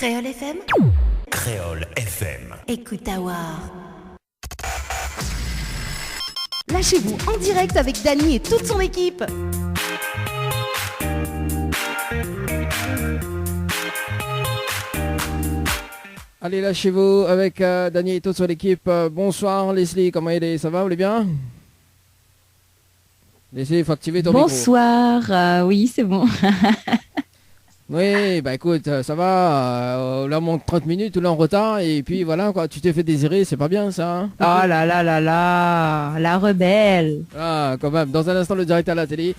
Créole FM. Créole FM. Écoute Awar. Lâchez-vous en direct avec Dany et toute son équipe. Allez, lâchez-vous avec Dany et toute son équipe. Bonsoir Leslie, comment il est? Ça va, vous allez bien? Leslie, il faut activer ton micro. Bonsoir, oui, c'est bon. Oui, bah écoute, ça va, là on manque 30 minutes, là en retard, et puis voilà, quoi, tu t'es fait désirer, c'est pas bien ça, hein? Oh là là là là, la rebelle. Ah, quand même, dans un instant le direct à la télé.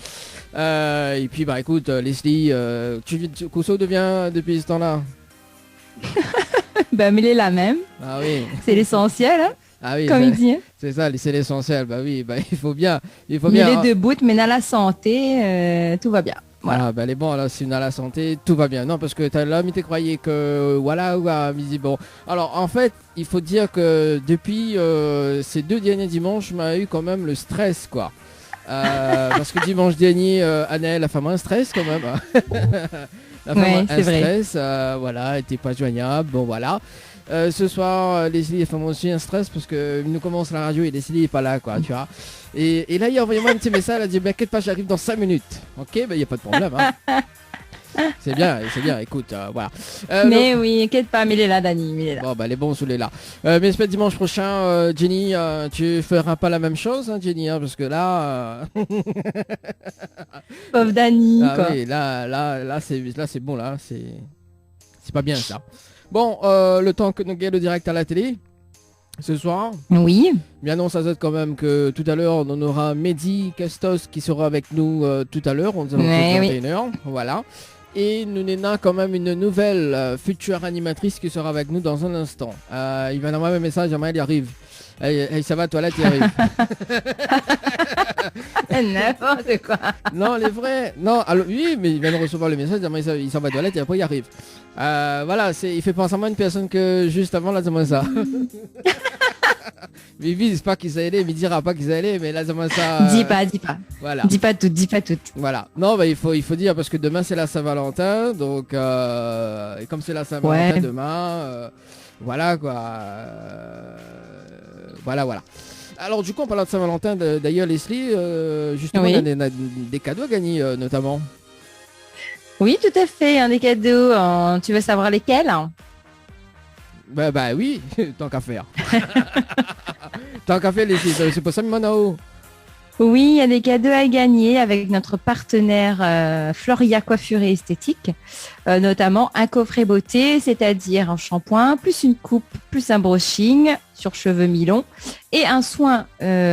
Et puis bah écoute, Leslie, Cousseau devient depuis ce temps-là? Ben, mais il est la même, Ah oui. c'est l'essentiel, hein, Ah oui, comme il dit. c'est ça, c'est l'essentiel, bah oui, bah il faut bien. Il est debout, mais dans la santé, tout va bien. Voilà. Ah ben elle est bon, alors si on a la santé, tout va bien. Non, parce que t'as l'homme, il te croyait que voilà, il dit bon. Alors en fait, il faut dire que depuis ces 2 derniers dimanches, je m'ai eu quand même le stress, quoi. Parce que dimanche dernier, Annelle a fait un stress quand même. La femme Ouais, a c'est un vrai. stress, voilà, elle était pas joignable, bon voilà. Ce soir, Leslie a fait aussi un stress parce que nous commence la radio et Leslie est pas là, quoi, tu vois. Et là, il a envoyé moi un petit message, elle a dit, t'inquiète pas, j'arrive dans 5 minutes. Ok, il n'y a pas de problème. Hein. c'est bien, écoute, voilà. Mais oui, inquiète pas, mais il est là, Dany, il est là. Bon, bah, les bons sous les là. Mais j'espère dimanche prochain, Jenny, tu feras pas la même chose, hein, Jenny, hein, parce que là... Pauvre Dany, ah quoi. oui, là, c'est bon, là, c'est pas bien, ça. Bon, le temps que nous gagnons le direct à la télé, ce soir... Oui. Bien non, ça quand même que tout à l'heure, on aura Mehdi Castos qui sera avec nous tout à l'heure, on Ouais, 21h, voilà. Et nous n'avons quand même une nouvelle future animatrice qui sera avec nous dans un instant. Il va envoyer un message, il arrive. Hey, ça va, toilette, il arrive. N'importe quoi. Non, les vrais. Non, alors, oui, mais il vient de recevoir le message, il s'en va à toilette et après il arrive. Voilà, il fait penser à moi une personne que juste avant, là, c'est moi ça. Mais il vise pas qu'ils allaient, mais il dira pas qu'ils allaient, mais là, c'est moi ça. Dis pas. Voilà. Dis pas tout. Voilà. Non, bah, il faut dire parce que demain c'est la Saint-Valentin, donc et comme c'est la Saint-Valentin Ouais. demain, voilà quoi. Voilà. Alors du coup, en parlant de Saint-Valentin, d'ailleurs Leslie, justement, Oui. il y a des cadeaux à gagner notamment. Oui, tout à fait, des cadeaux. Tu veux savoir lesquels? Bah oui, tant qu'à faire. Tant qu'à faire Leslie, c'est pour ça Monao. Oui, il y a des cadeaux à gagner avec notre partenaire Floria Coiffure et Esthétique, notamment un coffret beauté, c'est-à-dire un shampoing, plus une coupe, plus un brushing sur cheveux mi-longs et un soin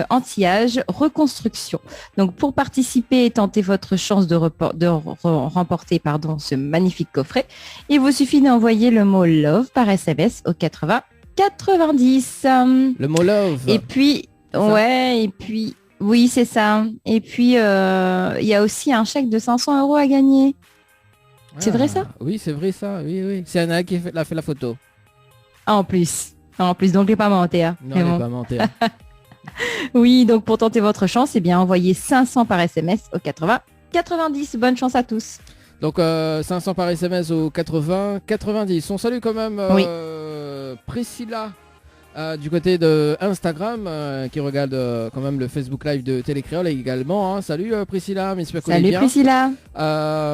anti-âge reconstruction. Donc pour participer et tenter votre chance de remporter ce magnifique coffret, il vous suffit d'envoyer le mot love par SMS au 80 90. Le mot love. Et puis, oui, c'est ça. Et puis, il y a aussi un chèque de 500 € à gagner. C'est vrai ça? Oui, c'est vrai ça. Oui. C'est Anna qui a fait la photo. Ah, en plus, donc je n'ai pas menti. Hein. Non, Mais elle n'est bon. pas mentée. Oui, donc pour tenter votre chance, envoyez 500 par SMS au 80 90. Bonne chance à tous. Donc 500 par SMS au 80 90. On salue quand même Oui. Priscilla du côté de Instagram qui regarde quand même le Facebook Live de Télécréole également. Hein. Salut Priscilla, j'espère qu'on est Salut bien. Priscilla.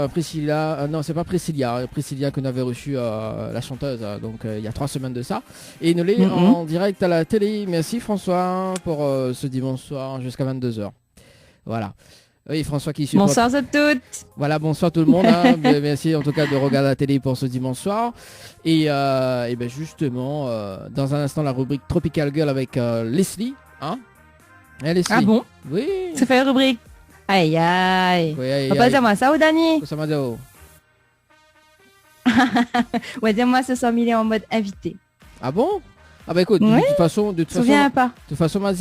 Priscilla, non c'est pas Priscilla, Priscilla qu'on avait reçu la chanteuse donc il y a 3 semaines de ça. Et nous l'est en direct à la télé. Merci François pour ce dimanche soir jusqu'à 22h. Voilà. Oui, François qui supporte. Bonsoir à toutes. Voilà, bonsoir tout le monde. Hein. Merci en tout cas de regarder la télé pour ce dimanche soir. Et ben justement, dans un instant, la rubrique Tropical Girl avec Leslie. Hein Leslie. Ah bon? Oui. Ça fait la rubrique. Aïe. Oui, On va passer à moi ça ou Dany? Ça m'a dit, oh. Ouais, dis-moi ce soir, il est en mode invité. Ah bon? Ah bah écoute, Oui. de toute façon, Souviens pas. m'a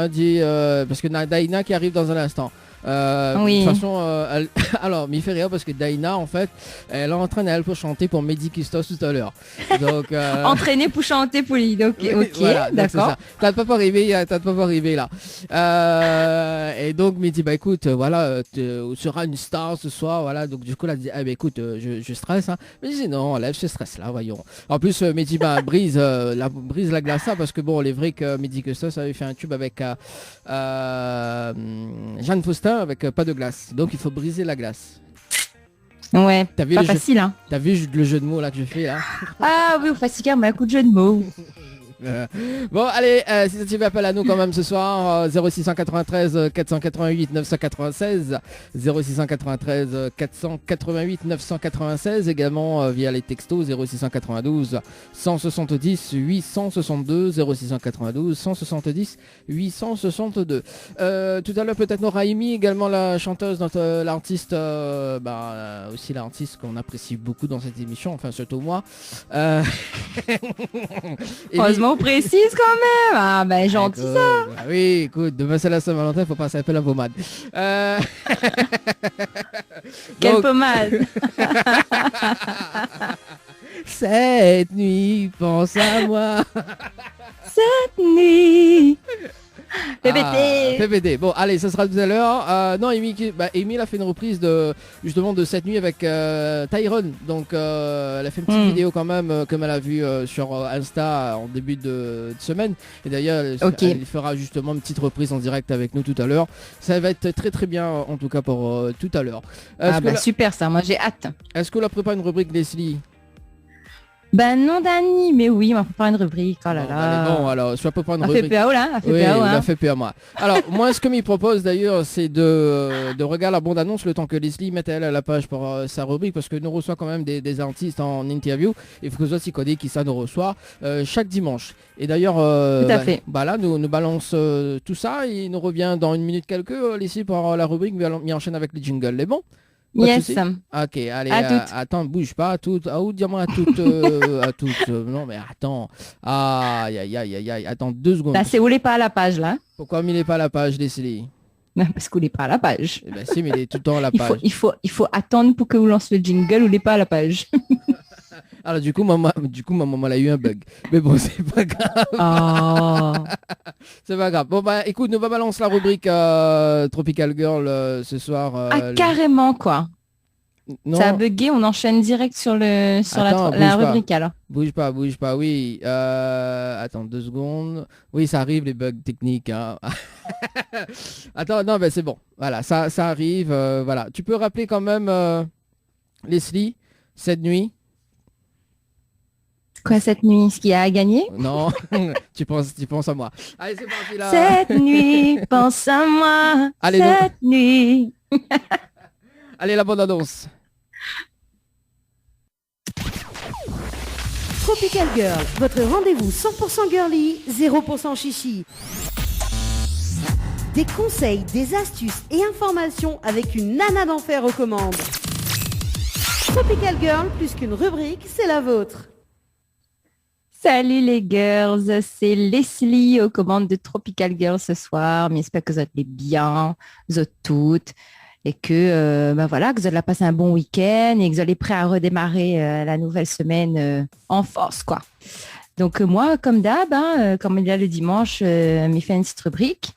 dit parce que Daina qui arrive dans un instant. Oui. De toute façon, alors, mais il fait rire parce que Daina, en fait, elle est en train d'aller pour chanter pour Mehdi Kistos tout à l'heure. Donc, Entraîné pour chanter pour lui. Donc, ok, voilà, donc c'est d'accord. ça. T'as pas arrivé là. Et donc, Mehdi, bah écoute, voilà, tu seras une star ce soir, voilà. Donc, du coup, elle a dit, ah, bah écoute, je stresse, hein. Mais je dis, non, enlève ce stress là, voyons. En plus, Mehdi, bah, brise la glace, hein, parce que bon, il est vrai que Mehdi Kistos avait fait un tube avec Jeanne Faustin avec pas de glace. Donc, il faut briser la glace. Ouais, T'as vu pas le jeu- facile, hein. T'as vu le jeu de mots là que je fais là? Ah oui, au facile, mais un coup de jeu de mots. Bon allez, si tu veux appel à nous quand même ce soir, 0693 488 996, 0693 488 996, également via les textos 0692 170 862, 0692 170 862. Tout à l'heure peut-être Nora Amy, également la chanteuse, l'artiste, aussi l'artiste qu'on apprécie beaucoup dans cette émission, enfin surtout moi. Heureusement, on précise quand même. Ah, ben, gentil Écoute, ça. bah oui, écoute, demain c'est la Saint-Valentin, faut pas s'appeler la pommade. Quelle Donc, pommade. cette nuit, pense à moi. Cette nuit. PPT. PPT. Bon, allez, ça sera tout à l'heure. Non, Amy, Amy a fait une reprise justement de cette nuit avec Tyrone. Donc, elle a fait une petite vidéo quand même, comme elle a vu sur Insta en début de semaine. Et d'ailleurs, elle fera justement une petite reprise en direct avec nous tout à l'heure. Ça va être très très bien, en tout cas pour tout à l'heure. Super ça, moi j'ai hâte. Est-ce que la prépare une rubrique, Leslie? Ben non, Dani, mais oui, on va préparer une rubrique. Oh là là. Allez, bon, alors, soit préparer une On rubrique. fait PAO là, on fait Oui, PAO, on hein. a fait PA moi. Alors, moi, ce que m'y propose d'ailleurs, c'est de regarder la bande-annonce le temps que Leslie mette elle à la page pour sa rubrique, parce que nous reçoit quand même des artistes en interview. Il faut que vous aussi connaissez qui ça nous reçoit chaque dimanche. Et d'ailleurs, tout à fait. Là, nous balance tout ça et il nous revient dans une minute quelques, Leslie, pour la rubrique, mais enchaîne avec les jingles. Les bons? Yes. Ok, allez, À attends, bouge pas, à toutes. Ah, ou dis-moi à toutes. À toutes. Non, mais attends. Aïe, aïe, aïe, aïe, aïe. Attends 2 secondes. Là, c'est où n'est pas à la page là. Pourquoi il n'est pas à la page, Leslie? Parce qu'on n'est pas à la page. Eh ben si, mais il est tout le temps à la page. Il faut attendre pour que vous lance le jingle ou n'est pas à la page. Alors du coup, ma maman elle a eu un bug. Mais bon, c'est pas grave. Oh. C'est pas grave. Bon bah écoute, nous va balancer la rubrique Tropical Girl ce soir. Carrément quoi. Non. Ça a bugué, on enchaîne direct sur la rubrique alors. Bouge pas, oui. Attends 2 secondes. Oui, ça arrive les bugs techniques. Hein. Attends, non, mais c'est bon. Voilà, ça arrive. Voilà. Tu peux rappeler quand même, Leslie, cette nuit. Quoi cette nuit, ce qu'il y a à gagner? Non, tu penses à moi. Allez, c'est parti là. Cette nuit, pense à moi. Allez, cette nuit. Allez, la bonne annonce. Tropical Girl, votre rendez-vous 100% girly, 0% chichi. Des conseils, des astuces et informations avec une nana d'enfer aux commandes. Tropical Girl, plus qu'une rubrique, c'est la vôtre. Salut les girls, c'est Leslie aux commandes de Tropical Girl ce soir. J'espère que vous allez bien, vous êtes toutes, et que que vous allez passer un bon week-end et que vous allez prêts à redémarrer la nouvelle semaine en force, quoi. Donc moi, comme d'hab, comme il y a le dimanche, m'y fait une petite rubrique.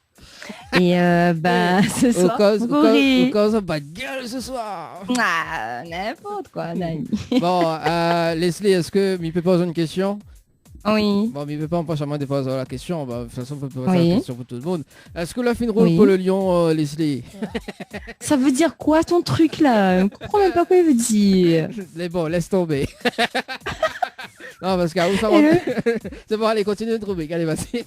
Et ce soir, au cause of bad girl ce soir. Ah, n'importe quoi, Dani. Bon, Leslie, est-ce que m'y peut poser une question? Oui. Bon, mais il ne peut pas empêcher à moi de poser la question. Bah, de toute façon, on peut poser la question pour tout le monde. Est-ce que la fine roule pour le lion, Leslie? Ça veut dire quoi ton truc là? Je comprends même pas quoi il veut dire. Mais bon, laisse tomber. Non, parce que ça va. C'est bon, allez, continue de trouver. Allez, vas-y.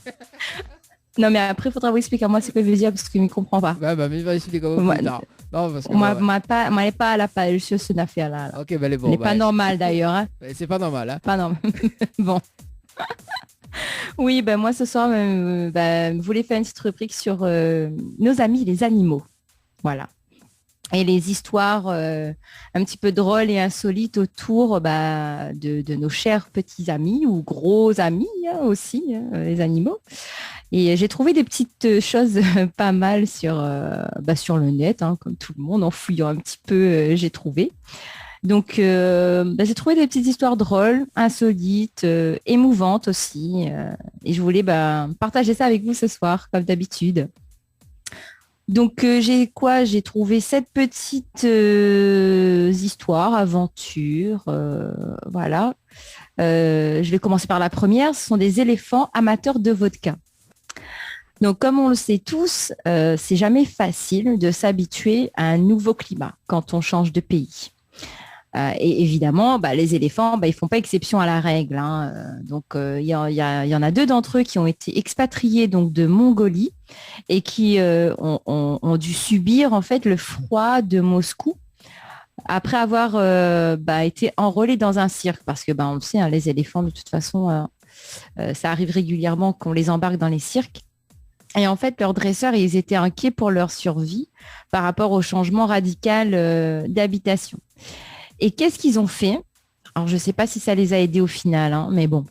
Non, mais après, il faudra vous expliquer à moi ce qu'il veut dire parce qu'il ne comprend pas. Bah, mais il va expliquer comment plus tard. Non, parce que... On n'est pas à la page sur cette affaire-là. Là. Ok, bah, elle est bon. Elle n'est pas normale d'ailleurs. Hein. C'est pas normal. Hein. Pas normal. Bon. Oui, ben moi ce soir, je voulais faire une petite rubrique sur nos amis les animaux. Voilà. et les histoires un petit peu drôles et insolites autour de nos chers petits amis ou gros amis aussi, les animaux. Et j'ai trouvé des petites choses pas mal sur le net, hein, comme tout le monde, en fouillant un petit peu, j'ai trouvé. Donc, j'ai trouvé des petites histoires drôles, insolites, émouvantes aussi. Et je voulais partager ça avec vous ce soir, comme d'habitude. Donc, j'ai trouvé 7 petites histoires, aventures. Voilà. Je vais commencer par la première. Ce sont des éléphants amateurs de vodka. Donc, comme on le sait tous, c'est jamais facile de s'habituer à un nouveau climat quand on change de pays. Et évidemment, les éléphants, ils font pas exception à la règle, hein. Donc, il y en a 2 d'entre eux qui ont été expatriés donc de Mongolie et qui ont dû subir en fait le froid de Moscou après avoir été enrôlés dans un cirque, parce que on le sait, hein, les éléphants de toute façon, ça arrive régulièrement qu'on les embarque dans les cirques. Et en fait, leurs dresseurs, ils étaient inquiets pour leur survie par rapport au changement radical d'habitation. Et qu'est-ce qu'ils ont fait? Alors, je ne sais pas si ça les a aidés au final, hein, mais bon.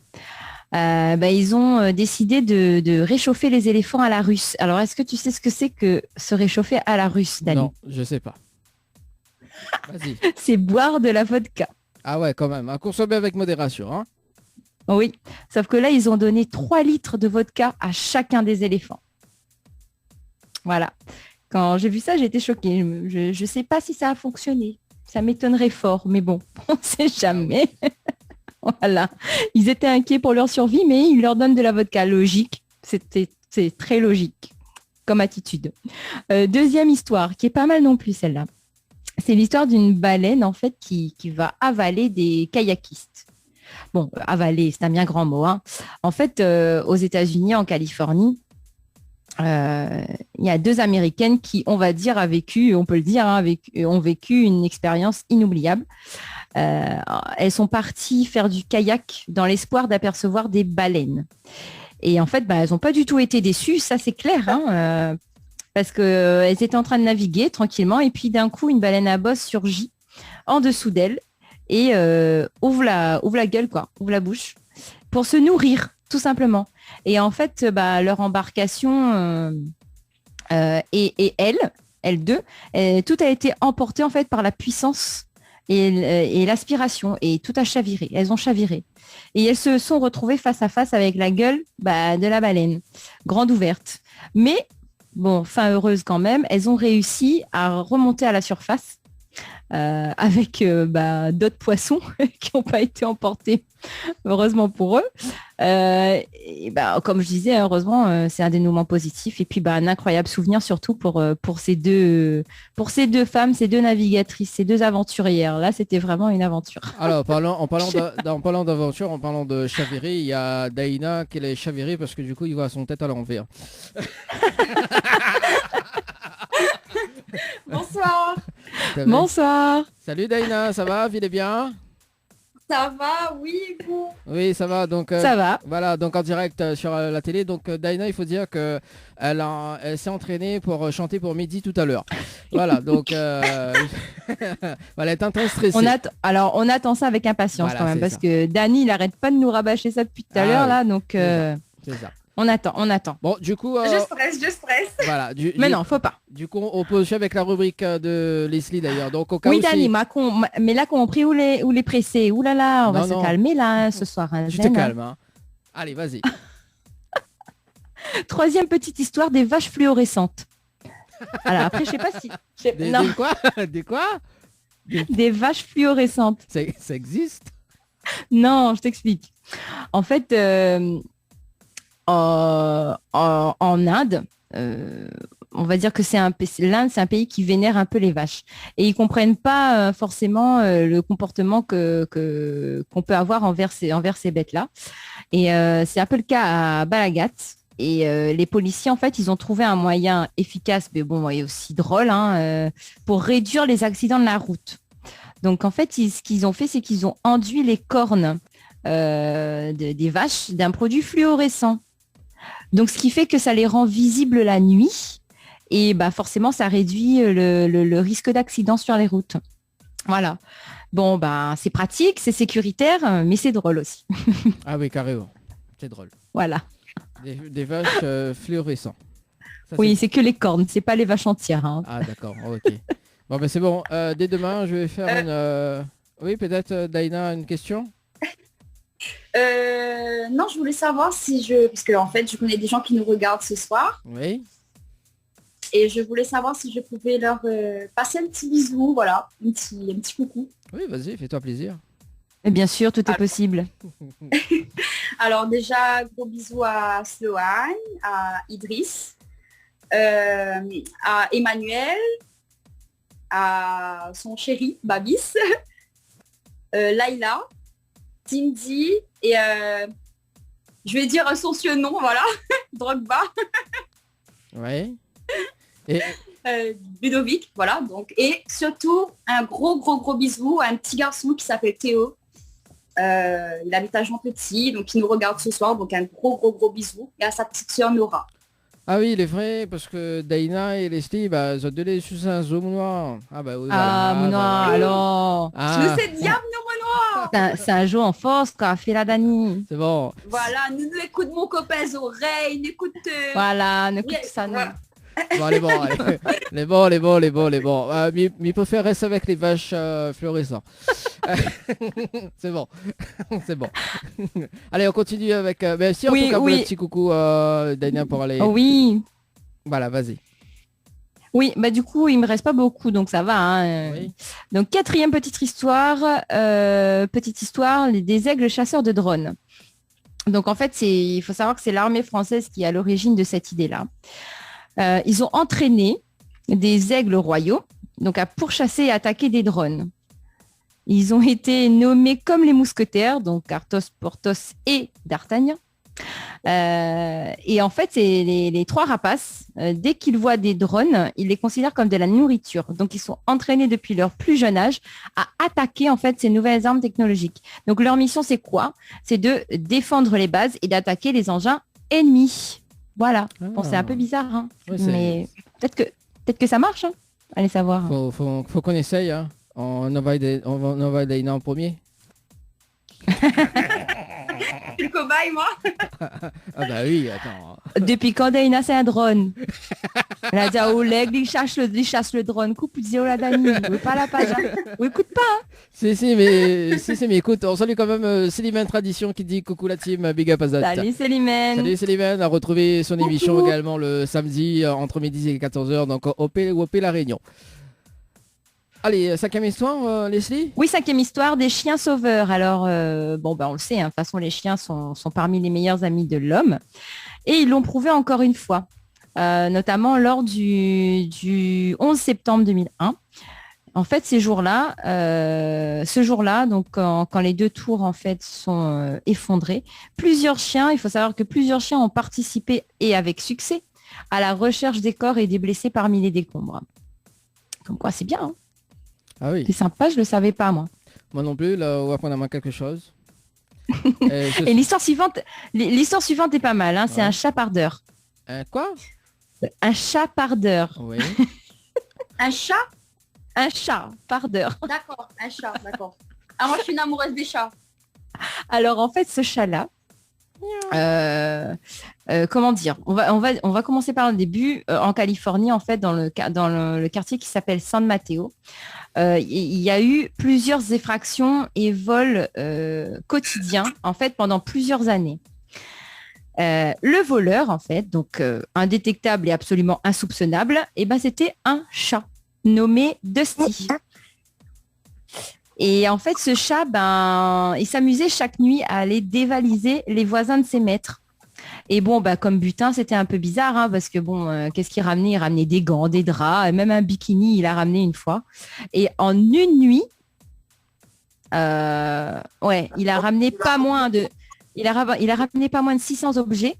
Ils ont décidé de réchauffer les éléphants à la russe. Alors, est-ce que tu sais ce que c'est que se réchauffer à la russe, Dani? Non, je ne sais pas. Vas-y. C'est boire de la vodka. Ah ouais, quand même. À consommer avec modération, hein. Oui, sauf que là, ils ont donné 3 litres de vodka à chacun des éléphants. Voilà. Quand j'ai vu ça, j'ai été choquée. Je ne sais pas si ça a fonctionné. Ça m'étonnerait fort, mais bon, on ne sait jamais. Voilà. Ils étaient inquiets pour leur survie, mais ils leur donnent de la vodka. Logique. C'est très logique comme attitude. Deuxième histoire, qui est pas mal non plus celle-là. C'est l'histoire d'une baleine, en fait, qui va avaler des kayakistes. Bon, avaler, c'est un bien grand mot, hein. En fait, aux États-Unis, en Californie, il y a 2 Américaines qui, on va dire, on peut le dire, hein, ont vécu une expérience inoubliable. Elles sont parties faire du kayak dans l'espoir d'apercevoir des baleines. Et en fait, elles n'ont pas du tout été déçues, ça c'est clair, hein, parce qu'elles étaient en train de naviguer tranquillement et puis d'un coup, une baleine à bosse surgit en dessous d'elles et ouvre la gueule, ouvre la bouche pour se nourrir, tout simplement. Et en fait, leur embarcation et elles deux, tout a été emporté en fait par la puissance et l'aspiration, et tout a chaviré. Elles ont chaviré. Et elles se sont retrouvées face à face avec la gueule de la baleine, grande ouverte. Mais, bon, fin heureuse quand même, elles ont réussi à remonter à la surface avec d'autres poissons qui n'ont pas été emportés, heureusement pour eux. Comme je disais, heureusement, c'est un dénouement positif. Et puis, un incroyable souvenir, surtout pour ces deux femmes, ces 2 navigatrices, ces 2 aventurières. Là, c'était vraiment une aventure. Alors, en parlant d'aventure, en parlant de chavirer, il y a Daïna qui est chavirée parce que du coup, il voit son tête à l'envers. Bonsoir. Bonsoir. Salut Daïna, ça va? Vous allez bien? Ça va, oui, vous? Oui, ça va. Donc, ça va. Voilà, donc en direct sur la télé. Donc, Daïna, il faut dire que elle s'est entraînée pour chanter pour midi tout à l'heure. Voilà, donc voilà, elle est un peu stressée. On attend ça avec impatience, voilà, quand même, parce que Dani, il n'arrête pas de nous rabâcher ça depuis tout à l'heure, là, donc c'est ça. On attend. Bon, du coup... Je stresse. Voilà. Mais non, faut pas. Du coup, on peut aussi avec la rubrique de Leslie d'ailleurs. Donc, au cas oui, où Dani, mais là, qu'on a pris où les presser. Ouh là là, on va se calmer là, ce soir. Tu te calmes, hein. Allez, vas-y. 3e petite histoire des vaches fluorescentes. Alors après, je sais pas si... Des quoi? Des vaches fluorescentes. Ça existe? Non, je t'explique. En fait... en Inde, on va dire que l'Inde, c'est un pays qui vénère un peu les vaches. Et ils comprennent pas forcément le comportement qu'on peut avoir envers ces bêtes-là. Et c'est un peu le cas à Balaghat. Et les policiers, en fait, ils ont trouvé un moyen efficace, mais bon, et aussi drôle, hein, pour réduire les accidents de la route. Donc, en fait, ce qu'ils ont fait, c'est qu'ils ont enduit les cornes des vaches d'un produit fluorescent. Donc, ce qui fait que ça les rend visibles la nuit Et bah forcément, ça réduit le risque d'accident sur les routes. Voilà. Bon, bah c'est pratique, c'est sécuritaire, mais c'est drôle aussi. Ah oui, carrément. C'est drôle. Voilà. Des vaches fluorescents. Ça, Oui, c'est que les cornes, c'est pas les vaches entières. Hein. Ah d'accord, ok. Bon, ben c'est bon. Dès demain, je vais faire une... Oui, peut-être, Daina, une question. Non, je voulais savoir parce que en fait, je connais des gens qui nous regardent ce soir, Oui. et je voulais savoir si je pouvais leur passer un petit bisou, voilà, un petit coucou. Oui, vas-y, fais-toi plaisir. Et bien sûr, tout est possible. Alors déjà, gros bisous à Sloane, à Idriss, à Emmanuel, à son chéri, Babis, Laila, Cindy et je vais dire son surnom, voilà, Drogba, Ouais. Et... Ludovic, voilà, donc, et surtout un gros bisou à un petit garçon qui s'appelle Théo. Il habite à Jean Petit, donc il nous regarde ce soir, donc un gros bisou, et à sa petite sœur Nora. Ah oui, il est vrai, parce que Daina et Leslie, bah, ils ont donné sous un zoom noir. Ah bah oui, Ah, voilà, non, bah, voilà. alors. Ah, Nous c'est diable Noir. C'est un jeu en force, quoi. Fais la Dani. c'est bon. Voilà, nous écoute mon copain les oreilles, n'écoute. Voilà, ne coûte Yeah, ça, non. voilà. Bon, les bons, allez. Les bons. Mais il peut faire rester avec les vaches fluorescentes. C'est bon. C'est bon. Allez, on continue avec... Mais si, en Oui, tout cas, pour oui. le petit coucou, Daina, pour aller... Oh, oui. Voilà, vas-y. Oui, bah du coup, il me reste pas beaucoup, donc ça va. Hein. Oui. Donc, quatrième petite histoire, des aigles chasseurs de drones. Donc, en fait, il faut savoir que c'est l'armée française qui est à l'origine de cette idée-là. Ils ont entraîné des aigles royaux, donc à pourchasser et attaquer des drones. Ils ont été nommés comme les mousquetaires, donc Athos, Porthos et D'Artagnan. Et en fait, c'est les trois rapaces, dès qu'ils voient des drones, ils les considèrent comme de la nourriture. Donc, ils sont entraînés depuis leur plus jeune âge à attaquer en fait ces nouvelles armes technologiques. Donc, leur mission, c'est quoi? C'est de défendre les bases et d'attaquer les engins ennemis. Voilà. Bon, c'est un peu bizarre, hein. Ouais, Mais peut-être que ça marche. Hein. Allez savoir. Faut qu'on essaye, hein. On envoie Daina en premier. Le cobaye, moi. Ah bah oui, attends. Depuis quand Daina, c'est un drone? Elle a dit à Oleg, il chasse le drone. Coupe, il dit, oh la Dani, oui, pas la page. Hein. Oui, écoute pas. Hein. Mais écoute, on salue quand même Célimène Tradition qui dit coucou la team, big up à Zat. Salut Célimène. Salut Célimène, à retrouver son émission également le samedi entre midi et 14h, donc OP La Réunion. Allez, cinquième histoire, Leslie. Oui, cinquième histoire, des chiens sauveurs. Alors, on le sait, hein, de toute façon, les chiens sont parmi les meilleurs amis de l'homme. Et ils l'ont prouvé encore une fois, notamment lors du 11 septembre 2001. En fait, ce jour-là, donc quand les deux tours en fait sont effondrées, il faut savoir que plusieurs chiens ont participé, et avec succès, à la recherche des corps et des blessés parmi les décombres. Comme quoi, c'est bien, hein. Ah oui. C'est sympa, je le savais pas, moi. Moi non plus, là, on va prendre à main quelque chose. Et l'histoire suivante est pas mal, hein. C'est Ouais. un chapardeur. Quoi? Un chapardeur. Oui. Un chat? Un chapardeur. D'accord, un chat, d'accord. Ah, moi, je suis une amoureuse des chats. Alors, en fait, ce chat-là, comment dire, on va commencer par le début. En Californie, en fait, dans le quartier qui s'appelle San Mateo, il y a eu plusieurs effractions et vols quotidiens, en fait, pendant plusieurs années. Le voleur, en fait, donc indétectable et absolument insoupçonnable, c'était un chat nommé Dusty. Et en fait, ce chat, il s'amusait chaque nuit à aller dévaliser les voisins de ses maîtres. Et bon, comme butin, c'était un peu bizarre, hein, parce que qu'est-ce qu'il ramenait? Il ramenait des gants, des draps, même un bikini, il a ramené une fois. Et en une nuit, il a ramené pas moins de 600 objets.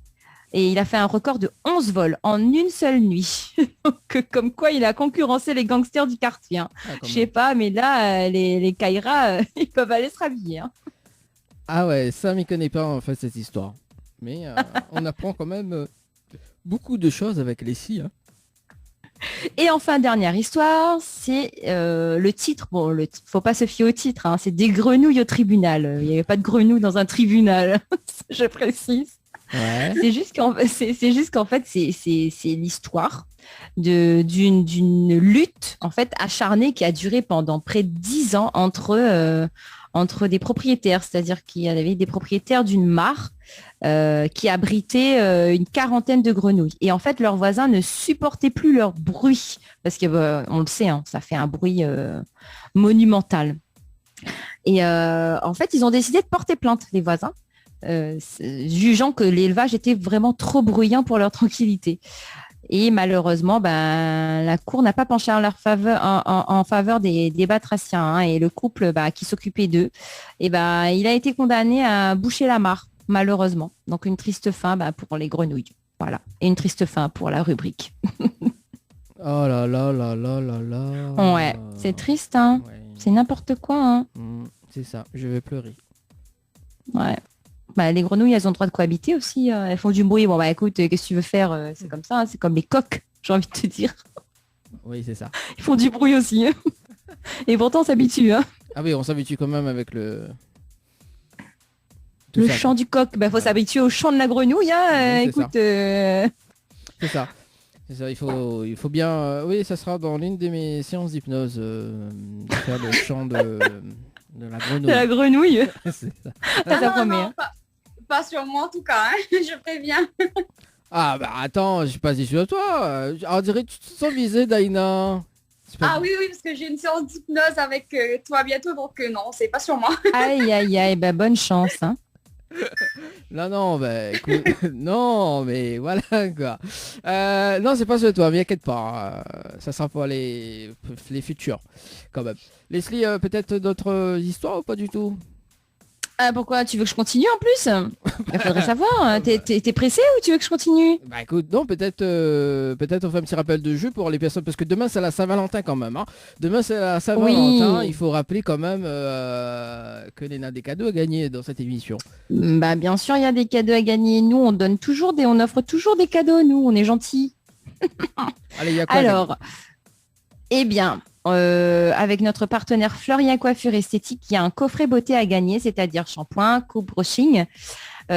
Et il a fait un record de 11 vols en une seule nuit. Donc, comme quoi, il a concurrencé les gangsters du quartier. Hein. Je sais pas, mais là, les Kaira, ils peuvent aller se rhabiller. Hein. Ah ouais, ça m'y connaît pas en fait cette histoire. Mais on apprend quand même beaucoup de choses avec les scies. Hein. Et enfin, dernière histoire, c'est le titre. Bon, faut pas se fier au titre, hein, c'est des grenouilles au tribunal. Il n'y avait pas de grenouilles dans un tribunal, je précise. Ouais. C'est juste qu'en fait, c'est l'histoire d'une lutte en fait acharnée qui a duré pendant près de 10 ans entre des propriétaires, c'est-à-dire qu'il y avait des propriétaires d'une mare qui abritaient une quarantaine de grenouilles. Et en fait, leurs voisins ne supportaient plus leur bruit parce que on le sait, hein, ça fait un bruit monumental. Et en fait, ils ont décidé de porter plainte, les voisins. Jugeant que l'élevage était vraiment trop bruyant pour leur tranquillité. Et malheureusement, la cour n'a pas penché en leur faveur, en faveur des batraciens, hein, et le couple qui s'occupait d'eux, il a été condamné à boucher la mare, malheureusement. Donc une triste fin pour les grenouilles. Voilà. Et une triste fin pour la rubrique. Oh là là là là là là. Ouais, c'est triste, hein. Ouais. C'est n'importe quoi, hein. C'est ça, je vais pleurer. Ouais. Les grenouilles, elles ont le droit de cohabiter aussi. Elles font du bruit. Bon, écoute, qu'est-ce que tu veux faire? C'est comme ça. Hein, c'est comme les coqs, j'ai envie de te dire. Oui, c'est ça. Ils font du bruit aussi. Hein. Et pourtant, on s'habitue. Hein. Ah oui, on s'habitue quand même avec le... Le chant du coq. Faut s'habituer au chant de la grenouille. Hein. Oui, écoute. C'est ça. C'est ça. Il faut bien... Oui, ça sera dans l'une de mes séances d'hypnose de faire le chant de la grenouille. De la grenouille. C'est ça. Ça promet. Non, pas sur moi en tout cas, hein. Je préviens. Ah attends, je suis pas déçu de toi. On dirait que tu te sens visé, Daina. Ah oui, parce que j'ai une séance d'hypnose avec toi bientôt, donc non, c'est pas sur moi. Aïe, aïe, aïe, bonne chance. Hein. Non, écoute, non, mais voilà quoi. Non, c'est pas sur toi, mais inquiète pas. Ça sera pour les futurs, quand même. Leslie, peut-être d'autres histoires ou pas du tout? Pourquoi? Tu veux que je continue en plus? Il faudrait savoir. T'es pressé ou tu veux que je continue? Écoute, non, peut-être on fait un petit rappel de jeu pour les personnes, parce que demain c'est la Saint-Valentin quand même. Hein. Demain c'est la Saint-Valentin, Oui. il faut rappeler quand même que Léna a des cadeaux à gagner dans cette émission. Bien sûr, il y a des cadeaux à gagner. Nous, on offre toujours des cadeaux. Nous, on est gentils. Allez, il y a quoi? Alors, eh bien, avec notre partenaire Fleuria Coiffure Esthétique, il y a un coffret beauté à gagner, c'est-à-dire shampoing, coupe, brushing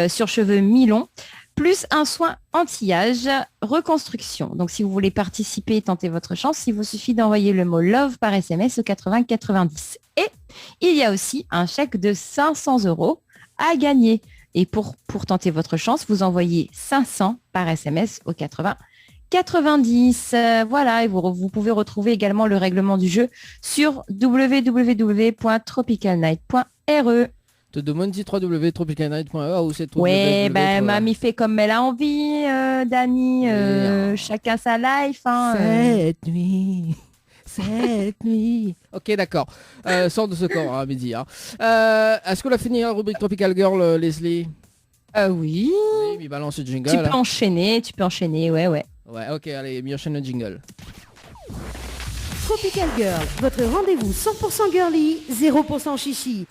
sur cheveux mi-longs, plus un soin anti-âge, reconstruction. Donc, si vous voulez participer et tenter votre chance, il vous suffit d'envoyer le mot LOVE par SMS au 80 90. Et il y a aussi un chèque de 500 € à gagner. Et pour tenter votre chance, vous envoyez 500 par SMS au 80 90. Voilà, et vous pouvez retrouver également le règlement du jeu sur www.tropicalnight.re. Te demande si www.tropicalnight.re ou c'est Ouais, mamie fait comme elle a envie, Dani. Chacun sa life. Hein, Cette nuit. Ok, d'accord. Sors de ce corps à midi. Hein. Est-ce qu'on a fini la rubrique Tropical Girl, Leslie? Oui. Oui, mais balance le jingle. Tu peux enchaîner, ouais. Ouais, ok, allez, mieux enchaîne le jingle. Tropical Girl, votre rendez-vous 100% girly, 0% chichi.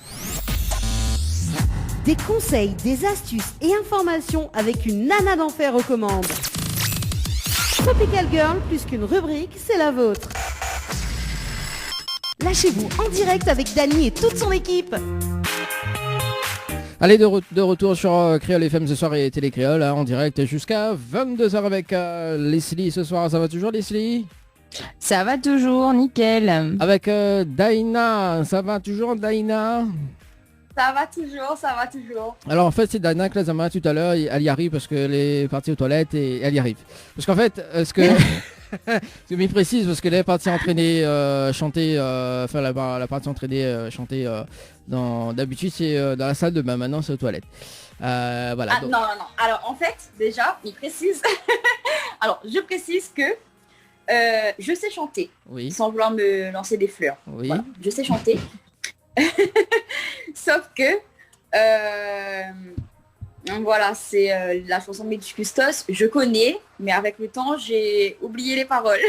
Des conseils, des astuces et informations avec une nana d'enfer aux commandes. Tropical Girl, plus qu'une rubrique, c'est la vôtre. Lâchez-vous en direct avec Dani et toute son équipe. Allez, de retour sur Créole FM ce soir et Télé Créole en direct jusqu'à 22h avec Leslie ce soir. Ça va toujours, Leslie? Ça va toujours, nickel. Avec Daina, ça va toujours, Daina? Ça va toujours. Alors en fait c'est Daina Klazama tout à l'heure, elle y arrive parce qu'elle est partie aux toilettes et elle y arrive. Parce qu'en fait, ce que je précise, parce qu'elle est partie entraîner, chanter, la partie entraîner, chanter d'habitude c'est dans la salle de bain, maintenant c'est aux toilettes. Voilà. Ah, donc... Non. Alors en fait, déjà, il précise. Alors je précise que je sais chanter, oui. Sans vouloir me lancer des fleurs. Oui. Voilà, je sais chanter. Sauf que voilà, c'est la chanson Métis Custos, je connais, mais avec le temps j'ai oublié les paroles.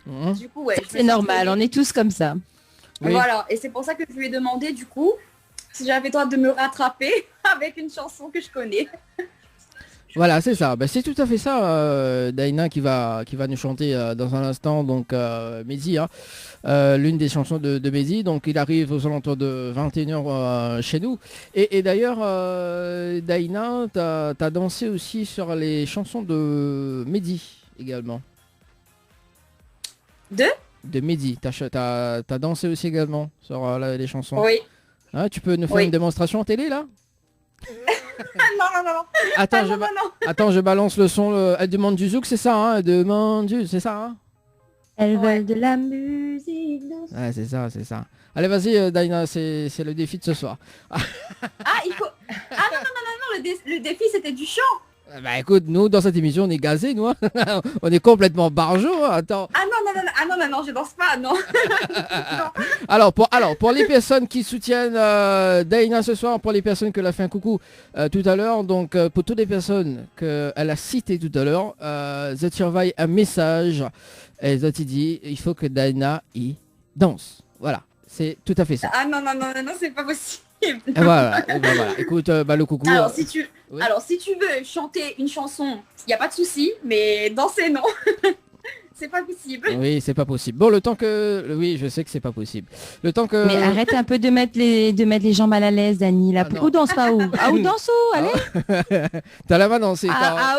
Du coup, ouais, c'est normal, on est tous comme ça. Oui. Voilà, et c'est pour ça que je lui ai demandé du coup si j'avais le droit de me rattraper avec une chanson que je connais. Voilà, c'est ça. Bah, c'est tout à fait ça, Daina qui va nous chanter dans un instant, donc Mehdi, hein, l'une des chansons de Mehdi. Donc il arrive aux alentours de 21h chez nous. Et d'ailleurs, Daina, t'as dansé aussi sur les chansons de Mehdi également. De Mehdi. T'as dansé aussi également sur les chansons. Oui. Hein, tu peux nous faire une démonstration en télé là? Non. Attends, non. Attends, je balance le son. Elle demande du zouk, c'est ça, hein? Elle demande du... C'est ça, hein? Elles veulent de la musique. Ouais, c'est ça. Allez, vas-y, Daina, c'est le défi de ce soir. Il faut... non, le défi c'était du chant. Bah écoute, nous, dans cette émission, on est gazés, nous. Hein. On est complètement barjots, hein. Attends. Non, je danse pas, non. Alors, pour les personnes qui soutiennent Daina ce soir, pour les personnes que elle a fait un coucou tout à l'heure, donc pour toutes les personnes qu'elle a citées tout à l'heure, je surveille un message et je te dis, il faut que Daina y danse. Voilà, c'est tout à fait ça. Non, c'est pas possible. Et voilà. Écoute, le coucou. Alors, si tu veux chanter une chanson, il n'y a pas de souci, mais danser, non. C'est pas possible. Oui, c'est pas possible. Bon, le temps que... Oui, je sais que c'est pas possible. Le temps que... Mais arrête un peu de mettre les gens mal à l'aise, Dani. Là. Ou danse pas où? Ou danse où? Allez. T'as la main dansée.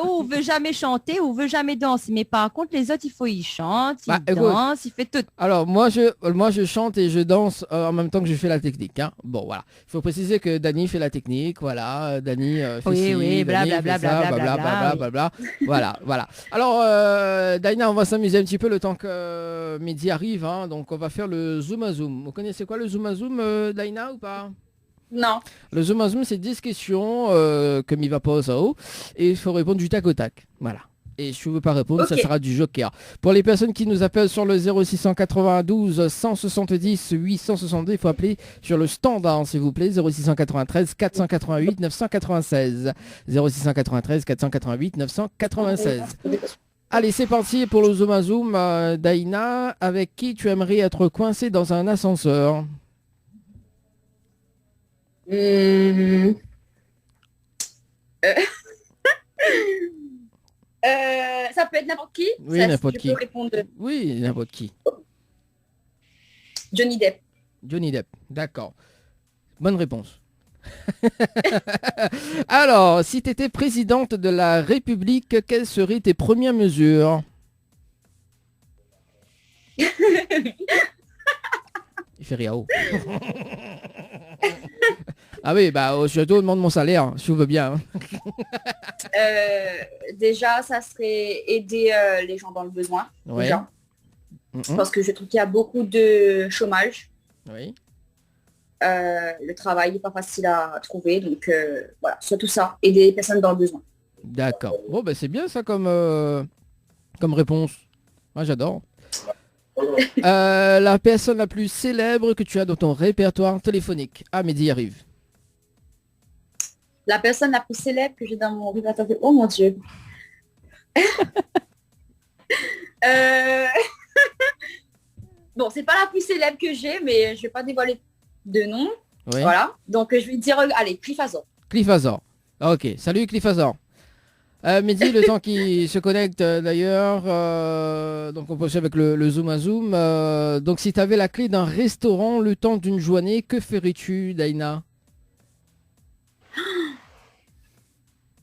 Où veut jamais chanter ou veut jamais danser. Mais par contre, les autres, il faut y chantent, ils écoute, dansent, il fait tout. Alors, moi, je chante et je danse en même temps que je fais la technique. Hein. Bon, voilà. Il faut préciser que Dani fait la technique. Voilà. Dani fait oui, blablabla. Voilà. Alors, Daina, on va s'amuser un petit peu le temps que Mehdi arrive. Hein. Donc, on va faire le zoom à zoom. Vous connaissez quoi le zoom à zoom, Daina, ou pas? Non. Le zoom à zoom, c'est 10 questions que mi va poser haut et il faut répondre du tac au tac. Voilà. Et si je ne veux pas répondre, ça sera du joker. Pour les personnes qui nous appellent sur le 0692 170 862, il faut appeler sur le standard, s'il vous plaît, 0693 488 996. 0693 488 996. Allez, c'est parti pour le zoom à zoom. Daina, avec qui tu aimerais être coincé dans un ascenseur? Ça peut être n'importe qui. Oui, n'importe qui. Je peux répondre. Oui, n'importe qui. Johnny Depp. Johnny Depp, d'accord. Bonne réponse. Alors, si tu étais présidente de la République, quelles seraient tes premières mesures? Il fait rire. Oh. Ah oui, je te demande mon salaire, si tu veux bien. Déjà, ça serait aider les gens dans le besoin. Ouais. Déjà. Parce que je trouve qu'il y a beaucoup de chômage. Oui. Le travail n'est pas facile à trouver. Donc voilà, surtout ça, aider les personnes dans le besoin. D'accord. Bon, c'est bien ça comme réponse. Moi, j'adore. La personne la plus célèbre que tu as dans ton répertoire téléphonique. Ah, Mehdi arrive. La personne la plus célèbre que j'ai dans mon répertoire. Oh mon Dieu. Bon, c'est pas la plus célèbre que j'ai, mais je vais pas dévoiler de nom. Oui. Voilà. Donc je vais dire, allez, Cliff Azor. Cliff Azor. Ok. Salut Cliff Azor. Mehdi, le temps qui se connecte d'ailleurs, donc on poursuit avec le zoom à zoom. Donc si tu avais la clé d'un restaurant le temps d'une journée, que ferais-tu, Daina?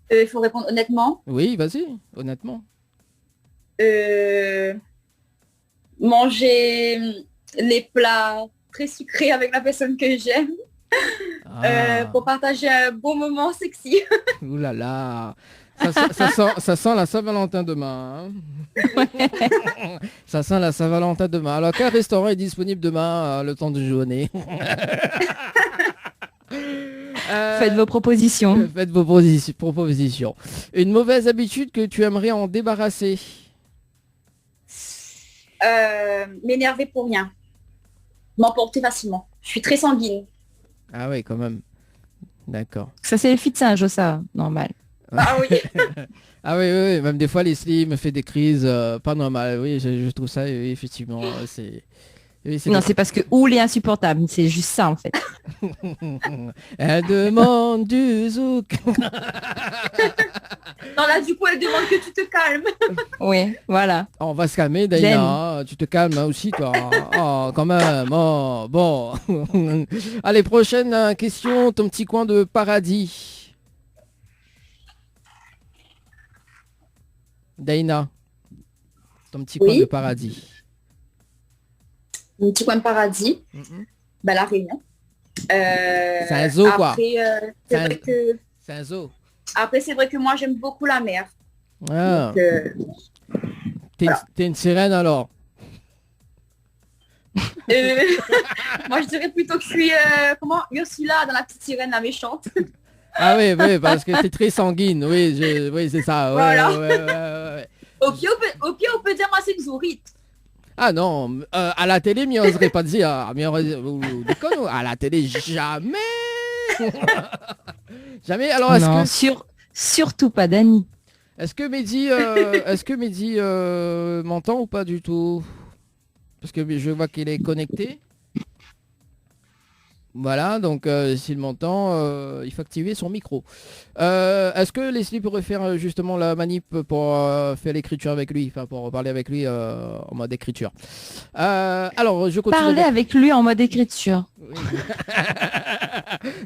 Il faut répondre honnêtement. Oui, vas-y, honnêtement. Manger les plats très sucrés avec la personne que j'aime. Pour partager un bon moment sexy. Ouh là là. Ça sent la Saint-Valentin demain. Hein. Ça sent la Saint-Valentin demain. Alors quel restaurant est disponible demain le temps de journée? Faites vos propositions. Faites vos propositions. Une mauvaise habitude que tu aimerais en débarrasser? M'énerver pour rien. M'emporter facilement. Je suis très sanguine. Ah oui, quand même. D'accord. Ça, c'est les filles de singe, ça, normal. Ah oui. Ah oui, même des fois Leslie me fait des crises pas normales. Oui, je trouve ça effectivement, c'est Non, c'est parce que Oul est insupportable. C'est juste ça, en fait. Elle demande du zouk. Non, là, du coup, elle demande que tu te calmes. Oui, voilà. On va se calmer, Daïna. Tu te calmes aussi, toi. Oh, quand même. Oh, bon. Allez, prochaine question. Ton petit coin de paradis. Daïna. Ton petit coin de paradis. Mon petit coin de paradis. Bah, la Réunion. C'est un zoo, quoi. Après, c'est vrai que... C'est un zoo. Après, c'est vrai que moi, j'aime beaucoup la mer. Ah. Donc, T'es une sirène, alors? moi, je dirais plutôt que je suis, Ursula dans La Petite Sirène, la méchante. Ah oui, parce que t'es très sanguine. Oui, c'est ça. Ouais, Voilà. ouais. Au pire, on peut dire moi, c'est une zourite. Ah non, à la télé, mais on oserait pas dire. Déconne, à la télé, jamais. Jamais. Alors, Surtout pas Dani. Est-ce que Mehdi m'entend ou pas du tout? Parce que je vois qu'il est connecté. Voilà, donc s'il m'entend, il faut activer son micro. Est-ce que Leslie pourrait faire justement la manip pour faire l'écriture avec lui, enfin pour parler avec lui en mode écriture. Alors, je continue. Parler avec lui en mode écriture. Oui,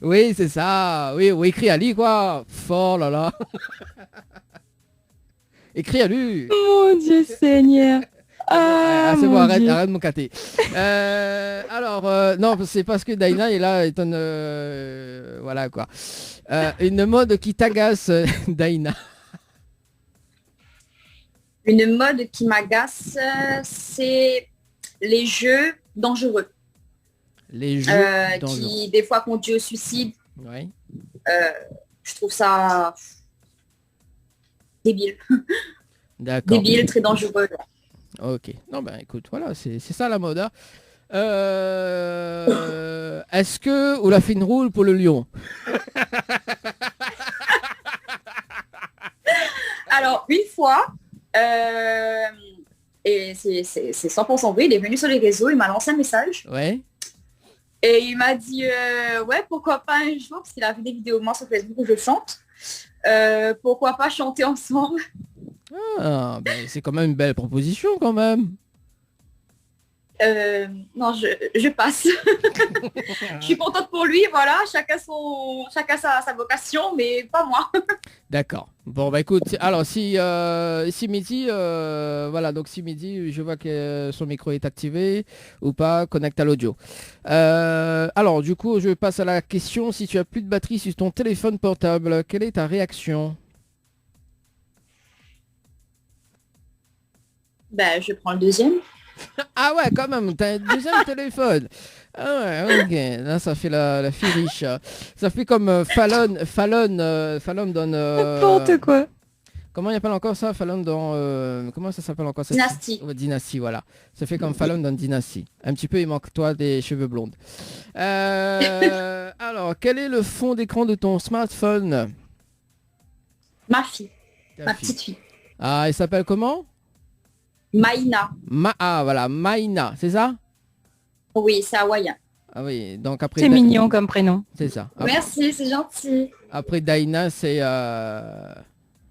oui, c'est ça. Oui, ou écrit à lui, quoi. Fort, là là. Écrit à lui. Mon Dieu Seigneur. C'est bon, arrête de me cater. Alors, non, c'est parce que Daïna est là, voilà quoi. Une mode qui t'agace, Daïna. Une mode qui m'agace, c'est les jeux dangereux. Les jeux dangereux. Qui, des fois, conduisent au suicide. Ouais. Je trouve ça débile. D'accord. Débile, très dangereux. Ok. Non, ben écoute, voilà, c'est ça la mode. Hein. Est-ce que ou la fine roule pour le lion? Alors, une fois, et c'est 100% vrai, il est venu sur les réseaux, il m'a lancé un message. Ouais. Et il m'a dit, ouais, pourquoi pas un jour, parce qu'il a vu des vidéos de moi sur Facebook où je chante, pourquoi pas chanter ensemble. Ah, ben, c'est quand même une belle proposition quand même. Non, je passe. Je suis contente pour lui, voilà, chacun sa vocation, mais pas moi. D'accord. Bon bah écoute, alors si Mehdi, voilà, donc si Mehdi, je vois que son micro est activé ou pas, connecte à l'audio. Alors du coup, je passe à la question, si tu as plus de batterie sur ton téléphone portable, quelle est ta réaction? Ben, je prends le deuxième. Ah ouais, quand même, t'as un deuxième téléphone. Ah ouais, ok, là ça fait la fille riche. Ça fait comme Fallon donne... N'importe quoi. Comment il appelle encore ça, Fallon dans... comment ça s'appelle encore ça? Dynastie. Dynastie, voilà. Ça fait comme Fallon dans Dynastie. Un petit peu, il manque toi des cheveux blondes. Alors, quel est le fond d'écran de ton smartphone? Ma fille. Ma fille. petite fille. Ah, il s'appelle comment? Maïna. Ah, voilà, Maïna, c'est ça? Oui, c'est hawaïen. Ah oui, donc après... C'est mignon comme prénom. C'est ça. Après, Merci, c'est gentil. après Daïna, c'est...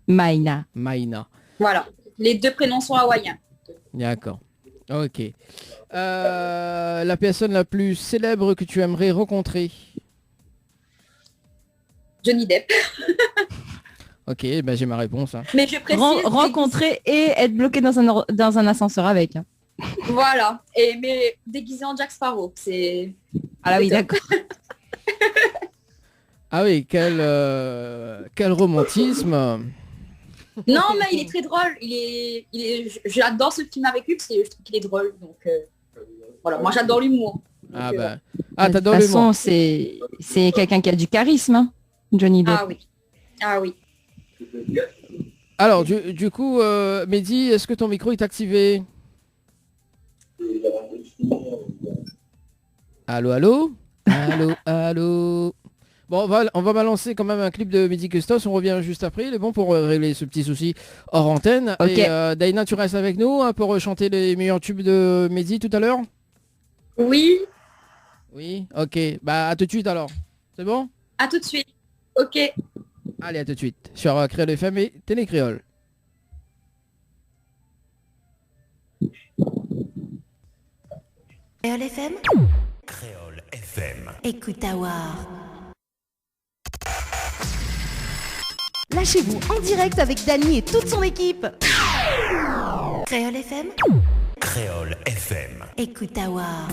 Maïna. Maïna. Voilà. Les deux prénoms sont hawaïens. D'accord. Ok. La personne la plus célèbre que tu aimerais rencontrer? Johnny Depp. Ok, ben j'ai ma réponse. Hein. Mais je précise... Rencontrer et être bloqué dans un ascenseur avec. Hein. Voilà. Mais déguisé en Jack Sparrow. C'est... Ah oui, d'accord. Ah oui, quel romantisme. Non, mais il est très drôle. J'adore ce film avec lui parce que je trouve qu'il est drôle. Donc, voilà. Moi, j'adore l'humour. Ah Donc, ben... Ah, t'adores De toute l'humour. façon, c'est quelqu'un qui a du charisme, hein, Johnny Depp. Ah oui. Ah oui. Alors, du coup, Mehdi, est-ce que ton micro est activé? Allô, allô? Allô, allô? Bon, on va balancer quand même un clip de Mehdi Custos, on revient juste après. Il est bon pour régler ce petit souci hors antenne. Ok. Et Daïna, tu restes avec nous hein, pour chanter les meilleurs tubes de Mehdi tout à l'heure? Oui, Oui, ok. Bah à tout de suite alors. C'est bon? à tout de suite. Ok. Allez, à tout de suite. Sur Créole FM et Télé Créole. Créole FM, Créole FM. écoute Awar. Lâchez-vous en direct avec Dany et toute son équipe. Créole FM, Créole FM. écoute Awar.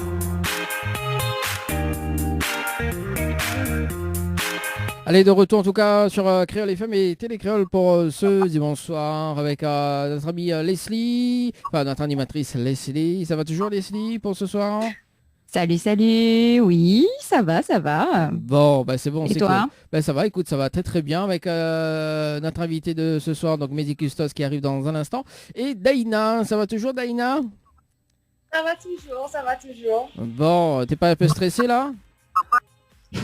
Allez, de retour en tout cas sur Créole FM et Télé Créole pour ce dimanche soir avec notre amie Leslie, enfin notre animatrice Leslie. Ça va toujours Leslie pour ce soir? Salut, salut. Oui, ça va, ça va. Bon, bah c'est bon. Et c'est toi? cool. Bah ça va, écoute, ça va très très bien avec notre invité de ce soir, donc Mehdi Custos qui arrive dans un instant. Et Daïna, ça va toujours Daïna? Ça va toujours, ça va toujours. Bon, t'es pas un peu stressé là?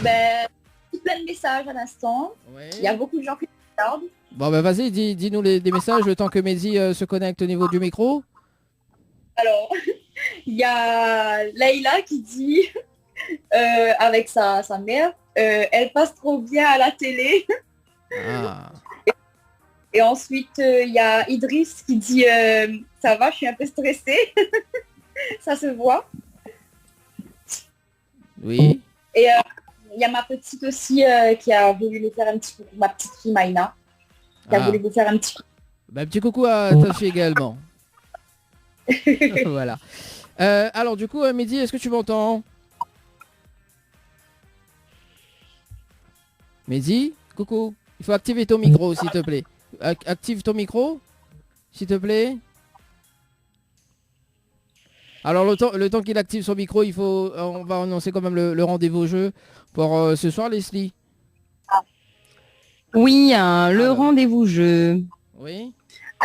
Ben, plein de messages à l'instant. Ouais. Il y a beaucoup de gens qui regardent. Bon bah vas-y, dis-nous des messages le temps que Mehdi se connecte au niveau du micro. Alors, il y a Leïla qui dit, avec sa mère, elle passe trop bien à la télé. Ah. Et ensuite, il y a Idriss qui dit, ça va, je suis un peu stressée. Ça se voit. Oui. Et il y a ma petite aussi qui a voulu nous faire un petit coucou, ma petite fille Maïna, qui a voulu vous faire un petit coucou. Bah, petit coucou à ta fille également. Voilà. Alors du coup, Mehdi, est-ce que tu m'entends? Mehdi, coucou. Il faut activer ton micro, s'il te plaît. Active ton micro, s'il te plaît. Alors le temps qu'il active son micro, on va annoncer quand même le rendez-vous au jeu pour ce soir, Leslie. Oui, le rendez-vous jeu. Oui.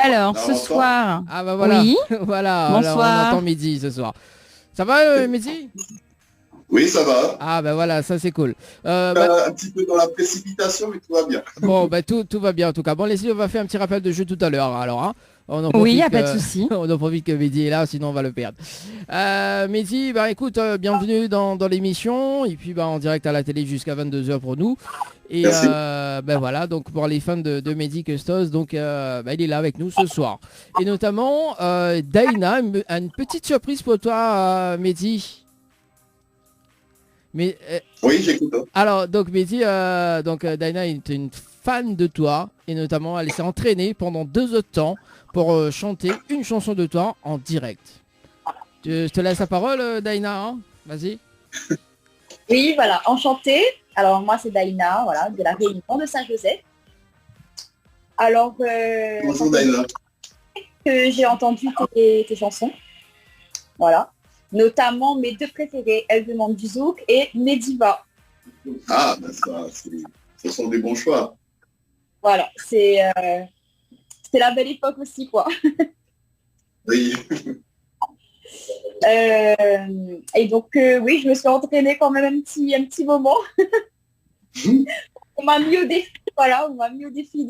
Alors, ce soir. Ah bah voilà. Oui. Voilà. Bonsoir. Alors, on entend Mehdi ce soir. Ça va, Mehdi? Oui, ça va. Ah bah voilà, ça c'est cool. Un petit peu dans la précipitation, mais tout va bien. Bon, bah tout va bien en tout cas. Bon, Leslie, on va faire un petit rappel de jeu tout à l'heure. Alors, hein, Oui, il n'y a pas de souci. On en profite que Mehdi est là, sinon on va le perdre. Mehdi, bah écoute, bienvenue dans l'émission. Et puis, bah en direct à la télé jusqu'à 22h pour nous. Et bah voilà, donc pour les fans de Mehdi Custos, donc bah, il est là avec nous ce soir. Et notamment, Daïna a une petite surprise pour toi, Mehdi. Mais, oui, j'écoute. alors, donc Mehdi, Daïna est une fan de toi et notamment elle s'est entraînée pendant 2 heures de temps pour chanter une chanson de toi en direct. Je te laisse la parole, Daïna, hein, vas-y. Oui, voilà, enchantée. Alors moi c'est Daïna, voilà, de la Réunion de Saint-Joseph. Alors, Bonjour Daïna. J'ai entendu tes chansons, voilà. Notamment mes 2 préférées, Elle demande du zouk et Mediva. Ah, ben ça, ce sont des bons choix. Voilà, c'était la belle époque aussi, quoi. Oui. Et donc, oui, je me suis entraînée quand même un petit moment. On m'a mis au défi, voilà, on m'a mis au défi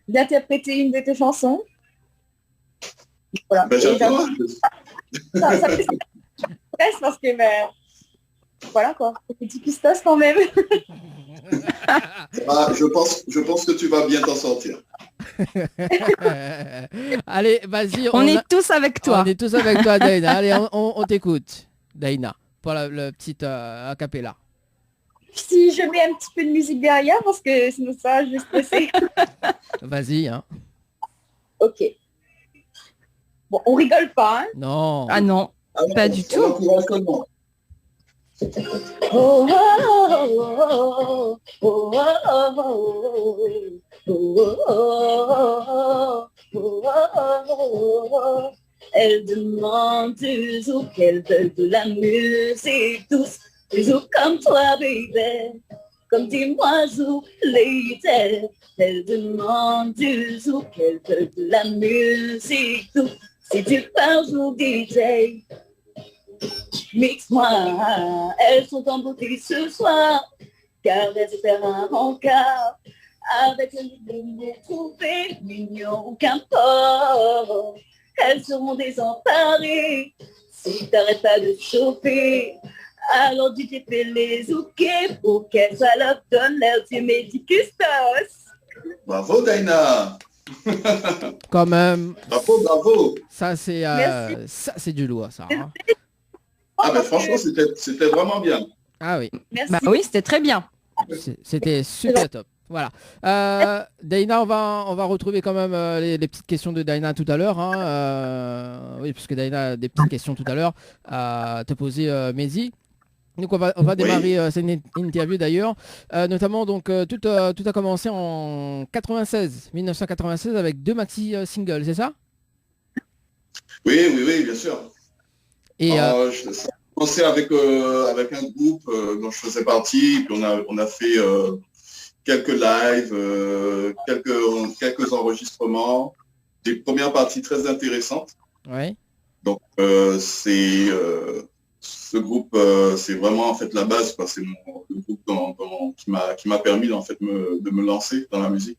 d'interpréter une de tes chansons. Voilà. Ben, j'adore. Ça fait stress parce que, ben, voilà quoi, c'est petit Custos quand même. Ah, je pense que tu vas bien t'en sortir. Allez, vas-y. On est tous avec toi. On est tous avec toi, Daïna. Allez, on t'écoute, Daïna, pour le petit acapella. Si je mets un petit peu de musique derrière parce que sinon ça, je vais stresser. Vas-y, hein. Ok. Bon, on rigole pas, hein. Non. Ah non, pas du tout. Oh, oh, oh, oh, oh. Elle demande du zouk, elle veut de la musique douce, du zouk comme toi, baby, comme dis-moi zouk, lady. Elle demande du zouk, elle veut de la musique douce, si tu parles au DJ. Mix-moi, elles sont en beauté ce soir, car elles espèrent un rencard, avec le mot trouvé, mignon ou qu'importe, elles seront désemparées, Si t'arrêtes pas de chauffer, alors DJ fais les ok pour qu'elle soit leur donne l'ultimate custos. Bravo, Daina. Quand même. Bravo. Ça, c'est du lourd, ça. Hein. Ah, ben franchement, c'était vraiment bien. Ah oui. Merci. Bah oui, c'était très bien. C'était super top. Voilà. Daina, on va retrouver quand même les petites questions de Daina tout à l'heure. Hein. Oui, puisque Daina a des petites questions tout à l'heure à te poser, Mehdi. Donc on va démarrer cette interview d'ailleurs. Notamment, donc tout a commencé en 1996 avec 2 maxi singles, c'est ça? Oui, bien sûr. Et ça a commencé avec un groupe dont je faisais partie, puis on a fait quelques lives, quelques enregistrements, des premières parties très intéressantes. Ouais. Donc ce groupe, c'est vraiment en fait la base, quoi. C'est le groupe qui m'a permis en fait de me lancer dans la musique.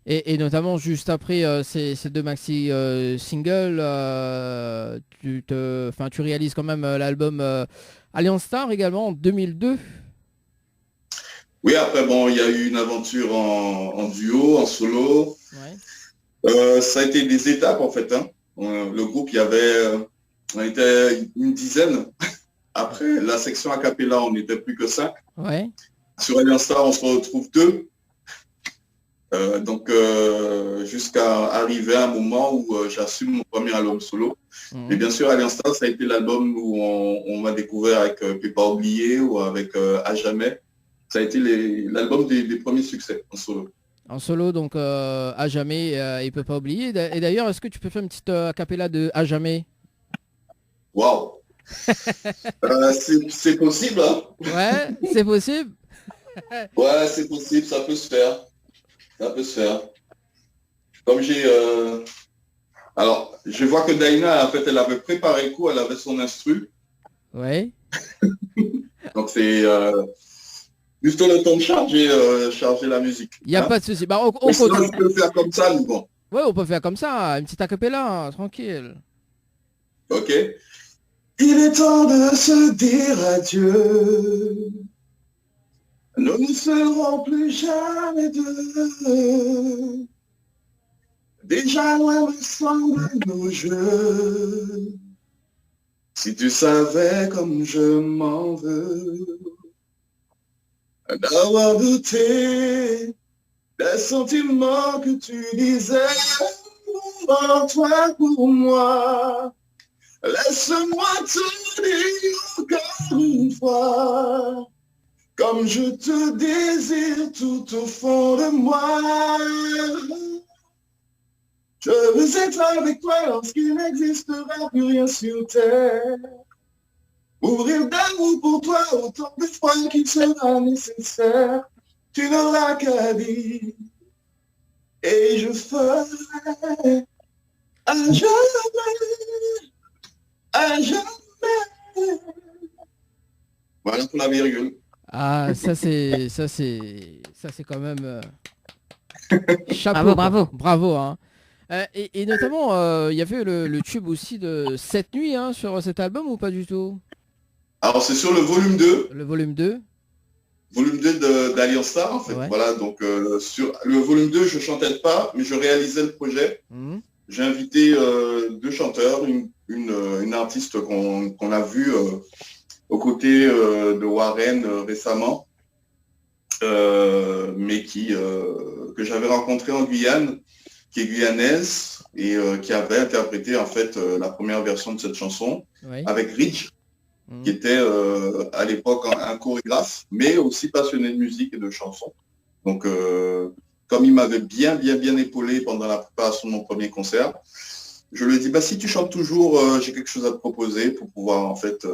Et notamment juste après ces 2 maxi singles, tu réalises quand même l'album Alliance Star également en 2002. Oui, après il y a eu une aventure en duo, en solo. Ouais. Ça a été des étapes en fait. Hein. Le groupe, on était une dizaine. Après la section a cappella, on n'était plus que 5. Ouais. Sur Alliance Star, on se retrouve 2. Jusqu'à arriver à un moment où j'assume mon premier album solo. Et bien sûr, Alliance Star, ça a été l'album où on m'a découvert avec Peut pas oublier ou avec À jamais. Ça a été l'album des premiers succès en solo. En solo, donc À jamais, il peut pas oublier. Et d'ailleurs, est-ce que tu peux faire une petite a cappella de À jamais? Waouh. C'est possible, hein? Ouais, c'est possible. Ouais, c'est possible, ça peut se faire. Ça peut se faire. Comme alors, je vois que Daina, en fait, elle avait préparé le coup, elle avait son instru. Ouais. Donc c'est juste le temps de charger la musique. Il n'y a pas de souci. Bah, on peut faire comme ça, nous, bon. Ouais, on peut faire comme ça, une petite acapella, hein, tranquille. Ok. Il est temps de se dire adieu. Nous ne serons plus jamais deux. Déjà loin me semblent nos jeux. Si tu savais comme je m'en veux d'avoir douté des sentiments que tu disais pour toi, pour moi. Laisse-moi te dire encore une fois, comme je te désire tout au fond de moi. Je veux être avec toi lorsqu'il n'existera plus rien sur terre. Mourir d'amour pour toi autant de fois qu'il sera nécessaire. Tu n'auras qu'à dire et je ferai à jamais, à jamais. Voilà pour la virgule. Ah, ça c'est quand même chapeau. Bravo, hein. Et notamment, il y avait le tube aussi de Cette nuit, hein, sur cet album ou pas du tout? Alors c'est sur le volume 2. Le volume 2. Volume 2 d'Alliance Star, en fait. Ouais. Voilà, donc sur le volume 2, je chantais pas, mais je réalisais le projet. J'ai invité 2 chanteurs, une artiste qu'on a vue aux côtés de Warren récemment, mais que j'avais rencontré en Guyane, qui est guyanaise et qui avait interprété en fait la première version de cette chanson, oui, avec Rich, qui était à l'époque un chorégraphe, mais aussi passionné de musique et de chansons. Donc, comme il m'avait bien épaulé pendant la préparation de mon premier concert, je lui ai dit, bah, si tu chantes toujours, j'ai quelque chose à te proposer pour pouvoir en fait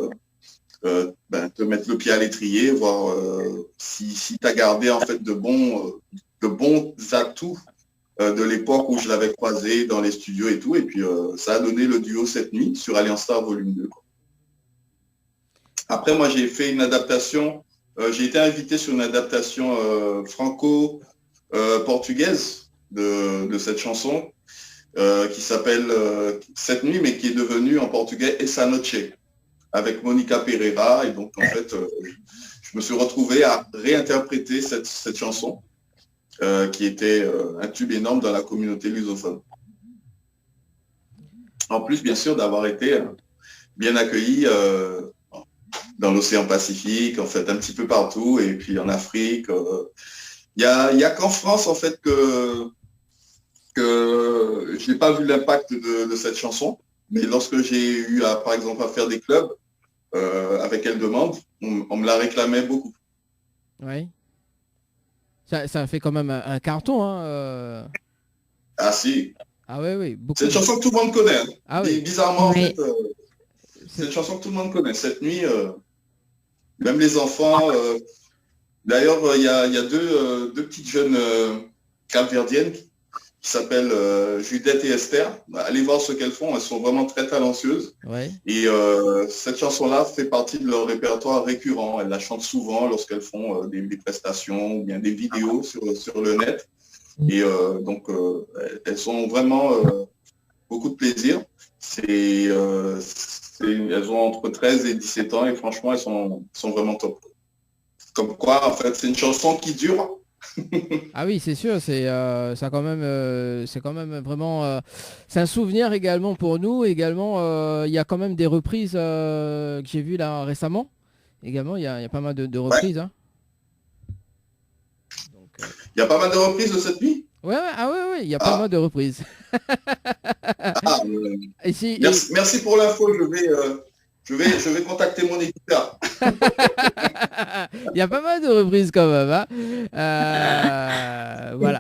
te mettre le pied à l'étrier, voir si tu as gardé en fait de bons atouts de l'époque où je l'avais croisé dans les studios et tout. Et puis, ça a donné le duo Cette nuit sur Alliance Star Volume 2. Quoi. Après, moi, j'ai fait une adaptation. J'ai été invité sur une adaptation franco-portugaise de cette chanson. qui s'appelle Cette nuit, mais qui est devenu en portugais Essa Noche, avec Monica Pereira. Et donc, en fait, je me suis retrouvé à réinterpréter cette chanson, qui était un tube énorme dans la communauté lusophone. En plus, bien sûr, d'avoir été bien accueilli dans l'océan Pacifique, en fait, un petit peu partout, et puis en Afrique. Il y a qu'en France, en fait, que je n'ai pas vu l'impact de cette chanson. Mais lorsque j'ai eu, par exemple, à faire des clubs avec Elle Demande, on me la réclamait beaucoup. Oui. Ça fait quand même un carton. Hein, Ah si. Ah oui. C'est une chanson que tout le monde connaît. Hein. Ah oui. Bizarrement, en fait, c'est une chanson que tout le monde connaît. Cette nuit, même les enfants. D'ailleurs, il y a deux petites jeunes capverdiennes qui s'appellent Judith et Esther. Allez voir ce qu'elles font, elles sont vraiment très talentueuses. Ouais. Et cette chanson-là fait partie de leur répertoire récurrent. Elles la chantent souvent lorsqu'elles font des prestations ou bien des vidéos sur le net. Et donc, elles ont vraiment beaucoup de plaisir. Elles ont entre 13 et 17 ans et franchement, elles sont vraiment top. Comme quoi, en fait, c'est une chanson qui dure. Ah oui, c'est sûr, c'est quand même vraiment, c'est un souvenir également pour nous. Également, il y a quand même des reprises que j'ai vues là récemment. Également, il y a pas mal de reprises. Ouais. Hein. Il y a pas mal de reprises de cette nuit. Ouais, il y a pas mal de reprises. Merci pour l'info. Je vais contacter mon éditeur. Il y a pas mal de reprises quand même. Hein. Voilà.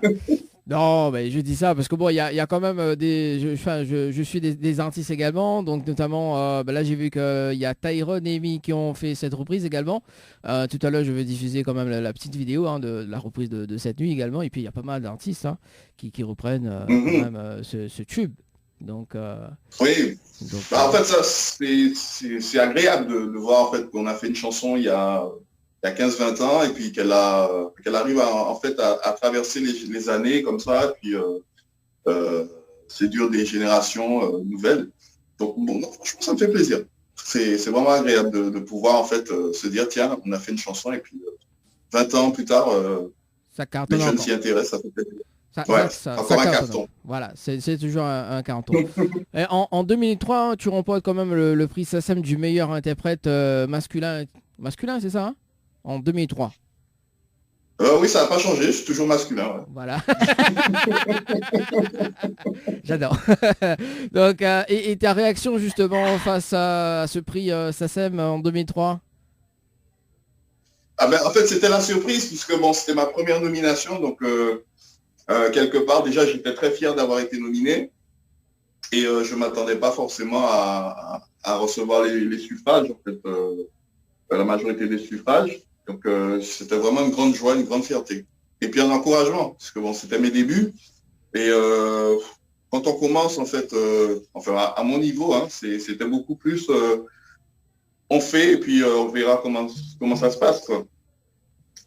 Non, mais je dis ça parce que bon, il y a quand même je suis des artistes également, donc notamment là j'ai vu qu'il y a Tyrone et Amy qui ont fait cette reprise également. Tout à l'heure je vais diffuser quand même la petite vidéo de la reprise de cette nuit également, et puis il y a pas mal d'artistes qui reprennent quand même ce tube. Donc oui. En fait ça c'est agréable de voir en fait qu'on a fait une chanson il y a 15-20 ans et puis qu'elle arrive à traverser les années comme ça, et puis séduire des générations nouvelles. Donc bon, non, franchement ça me fait plaisir. C'est vraiment agréable de pouvoir en fait se dire tiens, on a fait une chanson et puis 20 ans plus tard les jeunes s'y intéressent, ça fait plaisir. Encore un carton. Voilà, c'est toujours un carton. Et en 2003, tu remportes quand même le prix SACEM du meilleur interprète masculin, c'est ça hein en 2003. Oui, ça n'a pas changé, je suis toujours masculin. Ouais. Voilà. J'adore. Donc, et ta réaction justement face à ce prix SACEM en 2003? Ah ben, en fait, c'était la surprise, puisque bon, c'était ma première nomination, donc quelque part, déjà, j'étais très fier d'avoir été nominé, et je ne m'attendais pas forcément à recevoir les suffrages, en fait, la majorité des suffrages. Donc c'était vraiment une grande joie, une grande fierté. Et puis un encouragement, parce que bon, c'était mes débuts. Et quand on commence, en fait, à mon niveau, hein, c'était beaucoup plus on fait et puis on verra comment ça se passe, quoi.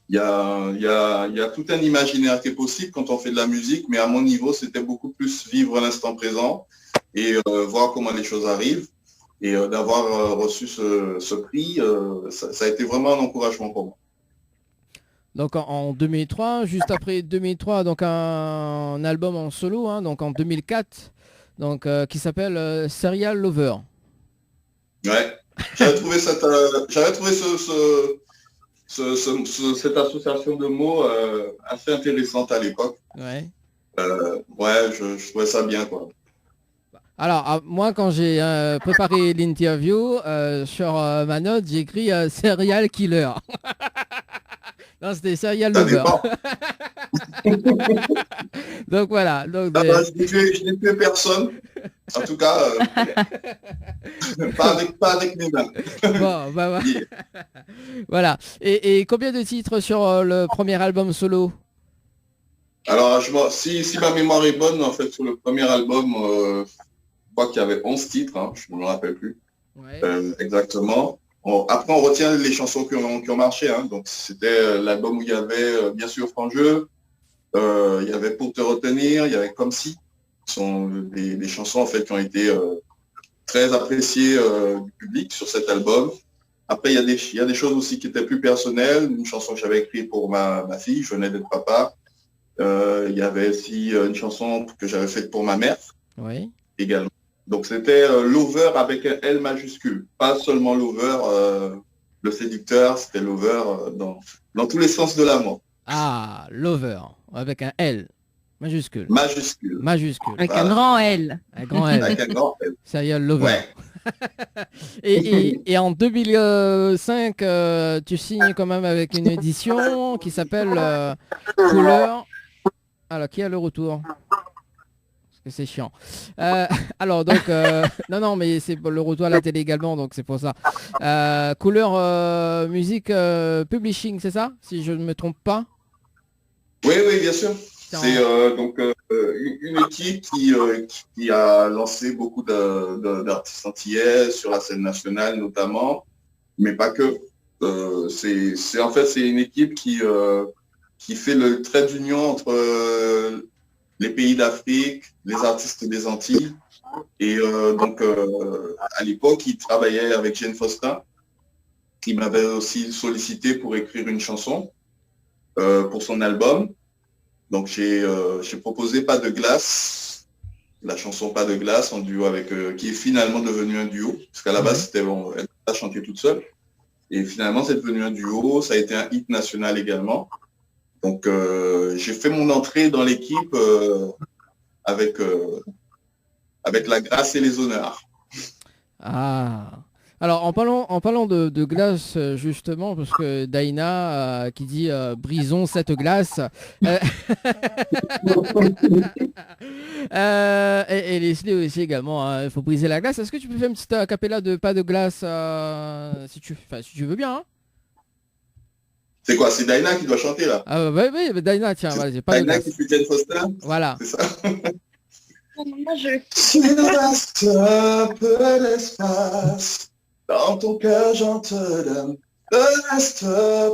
Il y a tout un imaginaire qui est possible quand on fait de la musique, mais à mon niveau, c'était beaucoup plus vivre l'instant présent et voir comment les choses arrivent. Et d'avoir reçu ce prix, ça a été vraiment un encouragement pour moi. Donc en 2003, juste après 2003, donc un album en solo, hein, donc en 2004, donc qui s'appelle Serial Lover. Ouais, j'avais trouvé cette association de mots assez intéressante à l'époque. Ouais. Je trouvais ça bien, quoi. Alors, moi, quand j'ai préparé l'interview, sur ma note, j'ai écrit Serial Killer. Non, c'était Serial Lover. Donc voilà. Donc, je n'ai tué personne. En tout cas, pas avec mes mains. Bon, bah, voilà. Et combien de titres sur le premier album solo? Alors, si ma mémoire est bonne, en fait, sur le premier album, je crois qu'il y avait 11 titres, hein, je ne me rappelle plus. Ouais. Exactement. Après, on retient les chansons qui ont marché. Hein. Donc, c'était l'album où il y avait, bien sûr, Franc Jeu, il y avait Pour te retenir, il y avait Comme si. sont des chansons en fait qui ont été très appréciées du public sur cet album. Après, il y a des choses aussi qui étaient plus personnelles. Une chanson que j'avais écrite pour ma fille, je venais d'être papa. Il y avait aussi une chanson que j'avais faite pour ma mère également. Donc c'était Lover avec un L majuscule. Pas seulement Lover, le séducteur, c'était Lover dans tous les sens de l'amour. Ah, Lover, avec un L majuscule. Majuscule. Avec un grand L. Un grand L. Avec un grand L. Ça y est, Lover. Ouais. et en 2005, tu signes quand même avec une édition qui s'appelle Couleur. Alors, qui a le retour? Parce que c'est chiant. Alors, donc, non, mais c'est le retour à la télé également, donc c'est pour ça. Couleur Music Publishing, c'est ça? Si je ne me trompe pas? Oui, bien sûr. C'est donc une équipe qui a lancé beaucoup d'artistes antillais sur la scène nationale notamment, mais pas que. C'est une équipe qui fait le trait d'union entre les pays d'Afrique, les artistes des Antilles. Et à l'époque, il travaillait avec Jane Faustin, qui m'avait aussi sollicité pour écrire une chanson pour son album. Donc j'ai proposé Pas de glace, la chanson Pas de glace en duo avec qui est finalement devenu un duo, parce qu'à la base c'était elle a chanté toute seule, et finalement c'est devenu un duo. Ça a été un hit national également. Donc j'ai fait mon entrée dans l'équipe avec la grâce et les honneurs. Ah. Alors en parlant de glace justement, parce que Daina qui dit brisons cette glace et Leslie aussi également, il faut briser la glace. Est-ce que tu peux faire une petite acapella de Pas de glace si tu veux bien hein? C'est quoi? C'est Daina qui doit chanter là? Ah oui, Daina, tiens, vas-y, Pas de glace. Daina qui fait Jane Faustin. Voilà. C'est ça. Moi, je... S'il reste un peu d'espace dans ton cœur, j'en te donne. Ne reste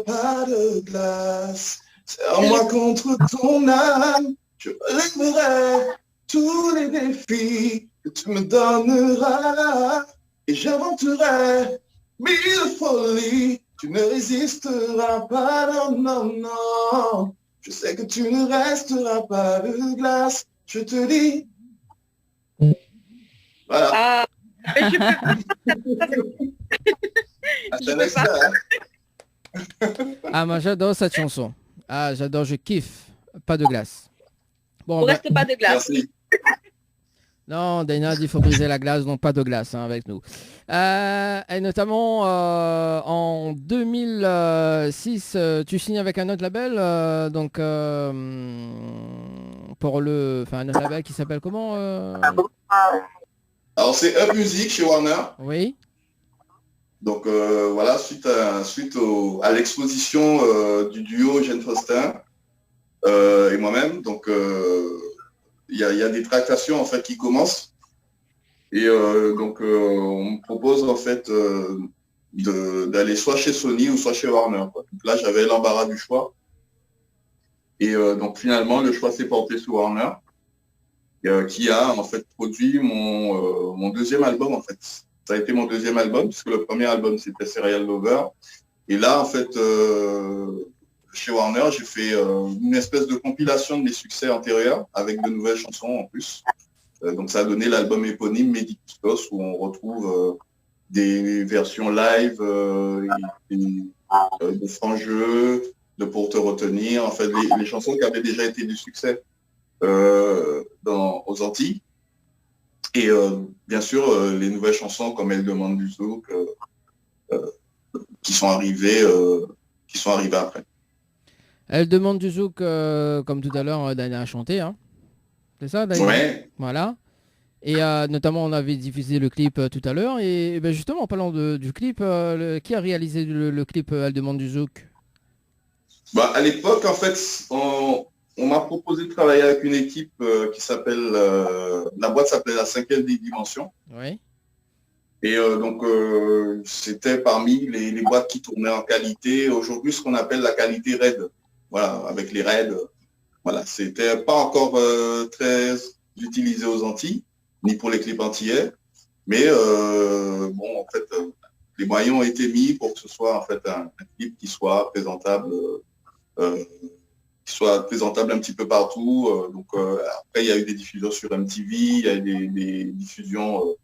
pas de glace. Serre-moi contre ton âme. Je relèverai tous les défis que tu me donneras. Et j'inventerai mille folies. Tu ne résisteras pas, non. Je sais que tu ne resteras pas de glace. Je te dis. Voilà. Ah, mais je peux pas. Ah, moi j'adore cette chanson. Ah, j'adore, je kiffe. Pas de glace. Bon, Il ne reste pas de glace. Merci. Non, Daina dit il faut briser la glace, donc pas de glace hein, avec nous. Et notamment en 2006, tu signes avec un autre label, pour un autre label qui s'appelle comment Alors c'est Up Music chez Warner. Oui. Donc voilà, suite à l'exposition du duo Jane Faustin et moi-même, donc il y a des tractations en fait qui commencent et on me propose en fait d'aller soit chez Sony ou soit chez Warner, quoi. Donc là j'avais l'embarras du choix et donc finalement le choix s'est porté sur Warner qui a en fait produit mon deuxième album en fait. Ça a été mon deuxième album puisque le premier album c'était Serial Lover et là en fait chez Warner, j'ai fait une espèce de compilation de mes succès antérieurs avec de nouvelles chansons en plus. Donc ça a donné l'album éponyme Medicustos où on retrouve des versions live, de francs jeux, de Pour te retenir, en fait les chansons qui avaient déjà été du succès aux Antilles. Et bien sûr les nouvelles chansons comme Elle demande du zouk qui sont arrivées après. Elle demande du zouk, comme tout à l'heure, Dana a chanté. Hein. C'est ça, Dana? Ouais. Voilà. Et notamment, on avait diffusé le clip tout à l'heure. Et ben, justement, en parlant du clip, qui a réalisé le clip Elle demande du zouk? À l'époque, en fait, on m'a proposé de travailler avec une équipe qui s'appelle... la boîte s'appelait La Cinquième Dimension. Oui. Et c'était parmi les boîtes qui tournaient en qualité. Aujourd'hui, ce qu'on appelle la qualité RAID. Voilà, avec les RAID. Voilà, c'était pas encore très utilisé aux Antilles, ni pour les clips antillais. Mais bon, en fait, les moyens ont été mis pour que ce soit en fait un clip qui soit présentable un petit peu partout. Après, il y a eu des diffusions sur MTV, il y a eu des diffusions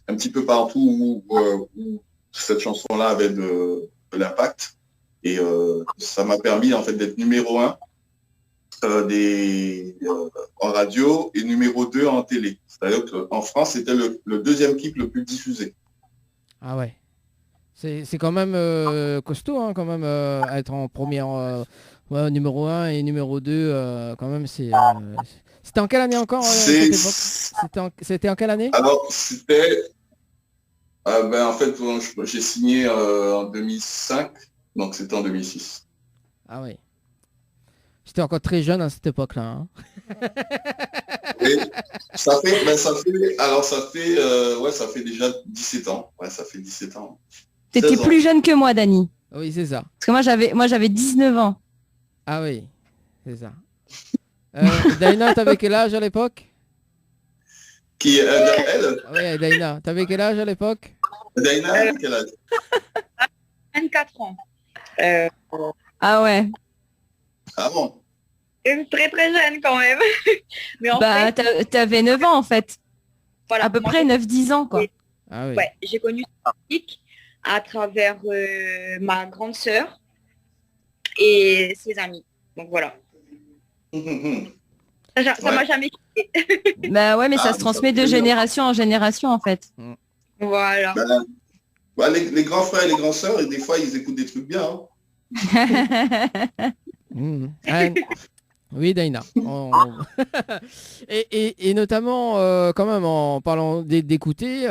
un petit peu partout où cette chanson-là avait de l'impact. Et ça m'a permis en fait d'être numéro 1 en radio et numéro 2 en télé. C'est-à-dire qu'en France, c'était le deuxième clip le plus diffusé. Ah ouais. C'est quand même costaud, hein, quand même, être en première, numéro 1 et numéro 2, quand même, c'est... C'était en quelle année encore C'était en quelle année? Alors, c'était... en fait, j'ai signé en 2005, donc c'était en 2006. Ah oui. J'étais encore très jeune à cette époque-là. Hein. Et ça fait déjà 17 ans. Ouais, ça fait 17 ans. T'étais plus jeune que moi, Dany. Oui, c'est ça. Parce que moi j'avais 19 ans. Ah oui, c'est ça. Daina, t'avais quel âge à l'époque? Qui elle? Oui, Daina, t'avais quel âge à l'époque? Daina, quel âge? 24 ans. Ah ouais. Ah bon? Très très jeune quand même. Mais en fait, t'avais 9 ans en fait. Voilà, à peu près 9-10 ans quoi. Ah oui. Ouais, j'ai connu cette musique à travers ma grande sœur et ses amis. Donc voilà. Ça m'a jamais quitté. Bah ouais, mais ça se transmet de génération en génération en fait. Voilà. Les grands frères et les grandes sœurs, et des fois, ils écoutent des trucs bien. Hein. Oui, Daina. et notamment, quand même, en parlant d'écouter, tu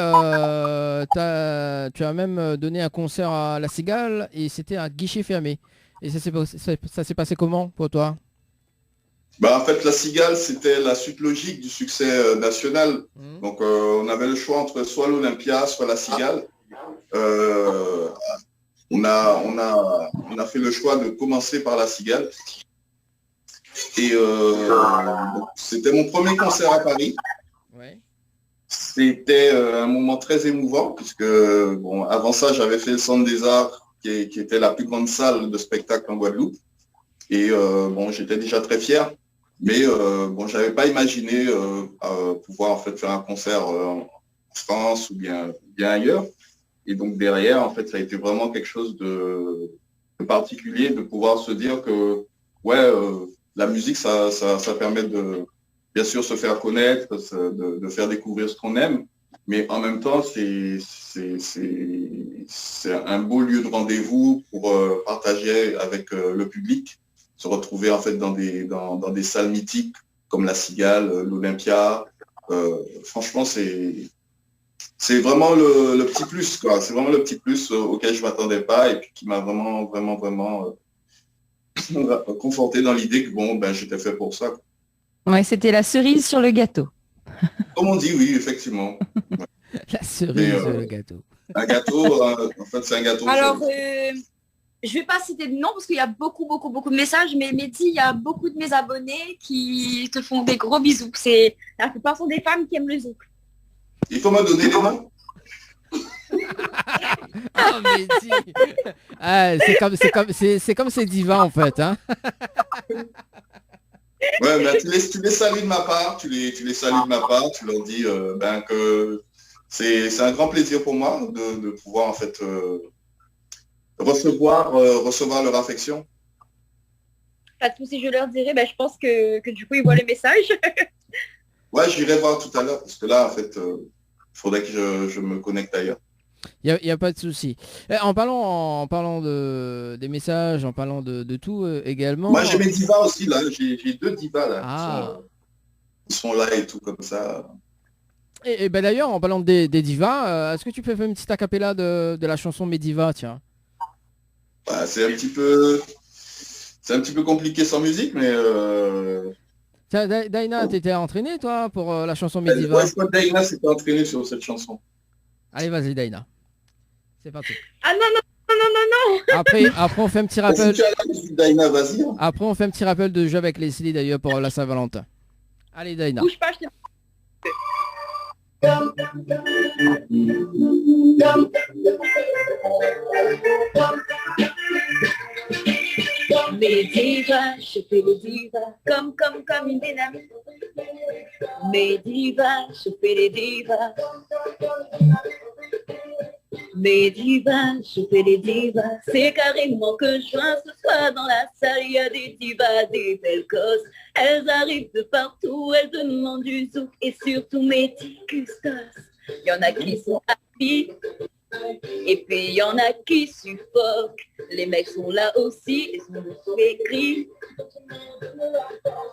as même donné un concert à La Cigale et c'était à guichet fermé. Et ça s'est passé comment pour toi? En fait, La Cigale, c'était la suite logique du succès national. Donc, on avait le choix entre soit l'Olympia, soit La Cigale. On a fait le choix de commencer par La Cigale. Et c'était mon premier concert à Paris. Ouais. C'était un moment très émouvant puisque avant ça, j'avais fait le Centre des Arts qui était la plus grande salle de spectacle en Guadeloupe. Et j'étais déjà très fier. Mais j'avais pas imaginé pouvoir en fait faire un concert en France ou bien ailleurs. Et donc derrière, en fait, ça a été vraiment quelque chose de particulier de pouvoir se dire que la musique, ça permet de bien sûr se faire connaître, de faire découvrir ce qu'on aime, mais en même temps, c'est un beau lieu de rendez-vous pour partager avec le public, se retrouver en fait dans des salles mythiques comme La Cigale, l'Olympia. Franchement, c'est vraiment le petit plus, quoi. C'est vraiment le petit plus auquel je m'attendais pas et puis qui m'a vraiment conforté dans l'idée que j'étais fait pour ça. Ouais, c'était la cerise sur le gâteau. Comme on dit, oui, effectivement. La cerise sur le gâteau. Un gâteau, en fait, c'est un gâteau. Alors, je vais pas citer de nom parce qu'il y a beaucoup de messages, mais Mehdi, il y a beaucoup de mes abonnés qui te font des gros bisous. La plupart sont des femmes qui aiment le zouk. Il faut me donner des noms. Oh, Mehdi. C'est comme ces divas en fait. Hein. Ouais, mais tu les salues de ma part, tu les salues de ma part, tu leur dis que c'est un grand plaisir pour moi de pouvoir en fait recevoir leur affection. Pas de soucis, je leur dirai, je pense que du coup ils voient les messages. Ouais, j'irai voir tout à l'heure parce que là en fait il faudrait que je me connecte ailleurs. Il n'y a pas de souci. En parlant des messages, en parlant de tout également... Moi j'ai mes divas aussi là, j'ai 2 divas là. Ah. Ils sont là et tout comme ça. Et d'ailleurs, en parlant des divas, est-ce que tu peux faire une petite acapella de la chanson Mes Divas, tiens? C'est un petit peu compliqué sans musique, mais... Daina, t'étais entraîné toi pour la chanson Mes Divas? Ouais, je crois que Daina s'était entraîné sur cette chanson. Allez, vas-y Daina. C'est parti. Ah non. Après on fait un petit rappel. Si tu as la musique, Daina, vas-y. Après on fait un petit rappel de jeu avec Leslie d'ailleurs pour la Saint-Valentin. Allez Daina. Bouge pas, Mes divas, je fais les divas comme une dynamite. Mes divas, je fais les divas. Mes divas, je fais les divas. C'est carrément que je vois ce soir dans la salle. Il y a des divas, des belles gosses. Elles arrivent de partout, elles demandent du zouk et surtout mes petits custos. Il y en a qui sont happy. Et puis il y en a qui suffoquent. Les mecs sont là aussi, ils sont écrits.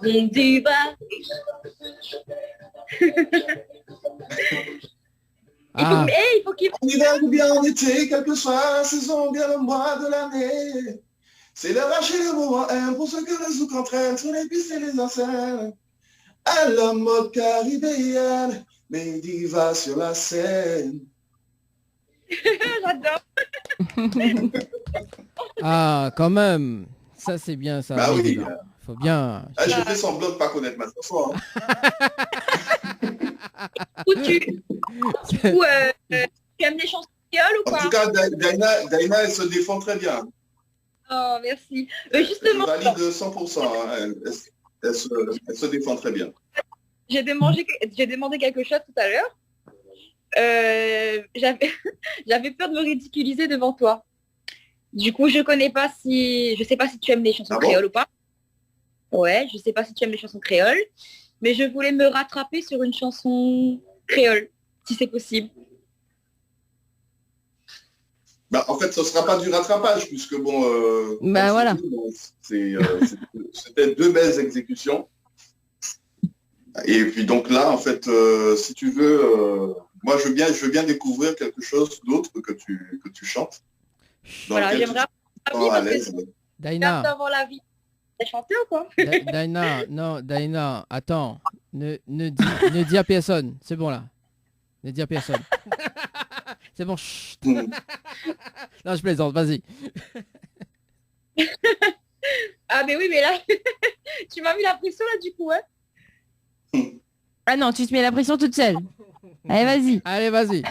Mon diva. Ah. Il faut qu'il... En hiver ou bien en été, quelle que soit la saison, bien le mois de l'année. C'est d'arracher le moment un pour ceux que le zouk entraîne sur les pistes et les enceintes. À la mode caribéenne, mes divas sur la scène. J'adore. Ah, quand même. Ça, c'est bien, ça. Bah oui. Faut bien. Ah, je fais semblant de pas connaître ma chanson. Ou tu aimes les chansons créoles ou En pas? tout cas, Daina, elle se défend très bien. Oh, merci. Je Justement, valide 100%. Hein. Elle se défend très bien. j'ai demandé quelque chose tout à l'heure. J'avais peur de me ridiculiser devant toi. Du coup, je sais pas si tu aimes les chansons créoles ou pas. Ouais, je sais pas si tu aimes les chansons créoles, mais je voulais me rattraper sur une chanson créole, si c'est possible. Bah, en fait, ce ne sera pas du rattrapage, puisque bon... voilà. C'était deux belles exécutions. Et puis donc là, en fait, si tu veux, moi je veux bien découvrir quelque chose d'autre que tu chantes. Voilà, j'aimerais avoir la vie, Daina. d'avoir la vie. T'as chanté ou quoi? Daina, attends. Ne dis à personne. C'est bon là. Ne dis à personne. C'est bon. Chut. Non, je plaisante, vas-y. Ah mais oui, mais là, tu m'as mis la pression là du coup, hein? Ah non, tu te mets la pression toute seule. Allez, vas-y. Allez, vas-y.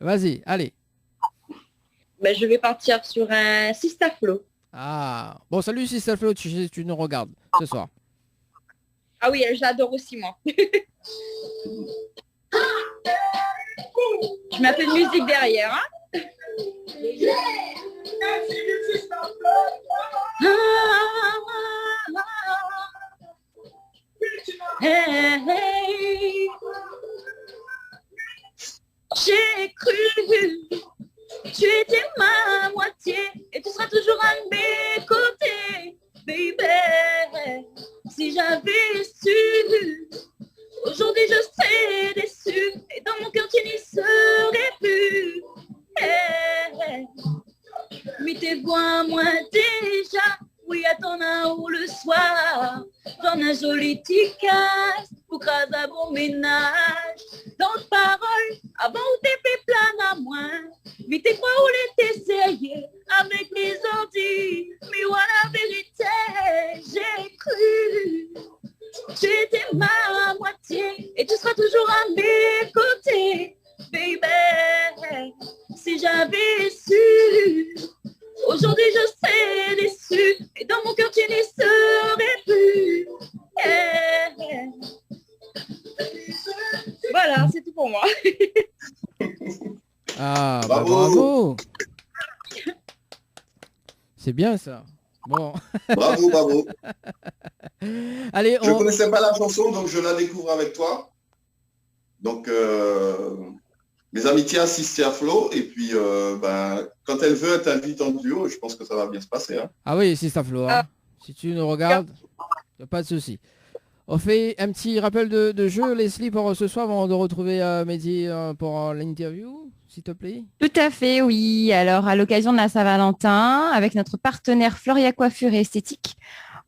Vas-y, allez. Ben, je vais partir sur un Sista Flow. Ah, bon, salut Sister Flo, tu nous regardes ce soir. Ah oui, je l'adore aussi, moi. Je mets un peu de musique derrière, hein. Hey, hey. J'ai cru, tu étais ma moitié et tu seras toujours à mes côtés, baby. Si j'avais su, aujourd'hui je serais déçue et dans mon cœur tu n'y serais plus. Hey, mais tes voix moi déjà, oui à ton ou le soir, dans un joli petit casse pour craser un bon ménage. Dans parole, avant où t'es fait plein à moi, mais t'es quoi où l'été sérieux avec mes ordi, mais voilà la vérité, j'ai cru. Tu étais ma moitié et tu seras toujours à mes côtés, baby. Si j'avais su, aujourd'hui je serais déçue et dans mon cœur tu n'y serais plus. Hey. Voilà, c'est tout pour moi. Ah, Bravo. bah, bravo. C'est bien ça. Bon. Bravo, bravo. Allez, Je ne connaissais pas la chanson, donc je la découvre avec toi. Donc, mes amitiés à Sister Flo. Et puis, quand elle veut, elle t'invite en duo. Je pense que ça va bien se passer. Hein. Ah oui, Sister Flo. Hein. Si tu nous regardes, y a pas de souci. On fait un petit rappel de jeu, Leslie, pour ce soir, avant de retrouver Mehdi pour l'interview, s'il te plaît. Tout à fait, oui. Alors, à l'occasion de la Saint-Valentin, avec notre partenaire Floria Coiffure et Esthétique,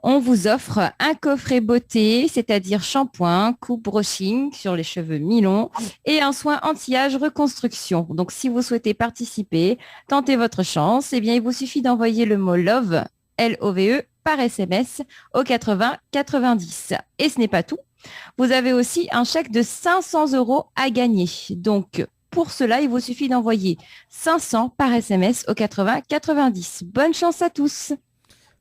on vous offre un coffret beauté, c'est-à-dire shampoing, coupe, brushing sur les cheveux mi-longs et un soin anti-âge reconstruction. Donc, si vous souhaitez participer, tentez votre chance, eh bien, il vous suffit d'envoyer le mot LOVE, L-O-V-E, par SMS au 80 90. Et ce n'est pas tout. Vous avez aussi un chèque de 500 € à gagner. Donc, pour cela, il vous suffit d'envoyer 500 par SMS au 80 90. Bonne chance à tous.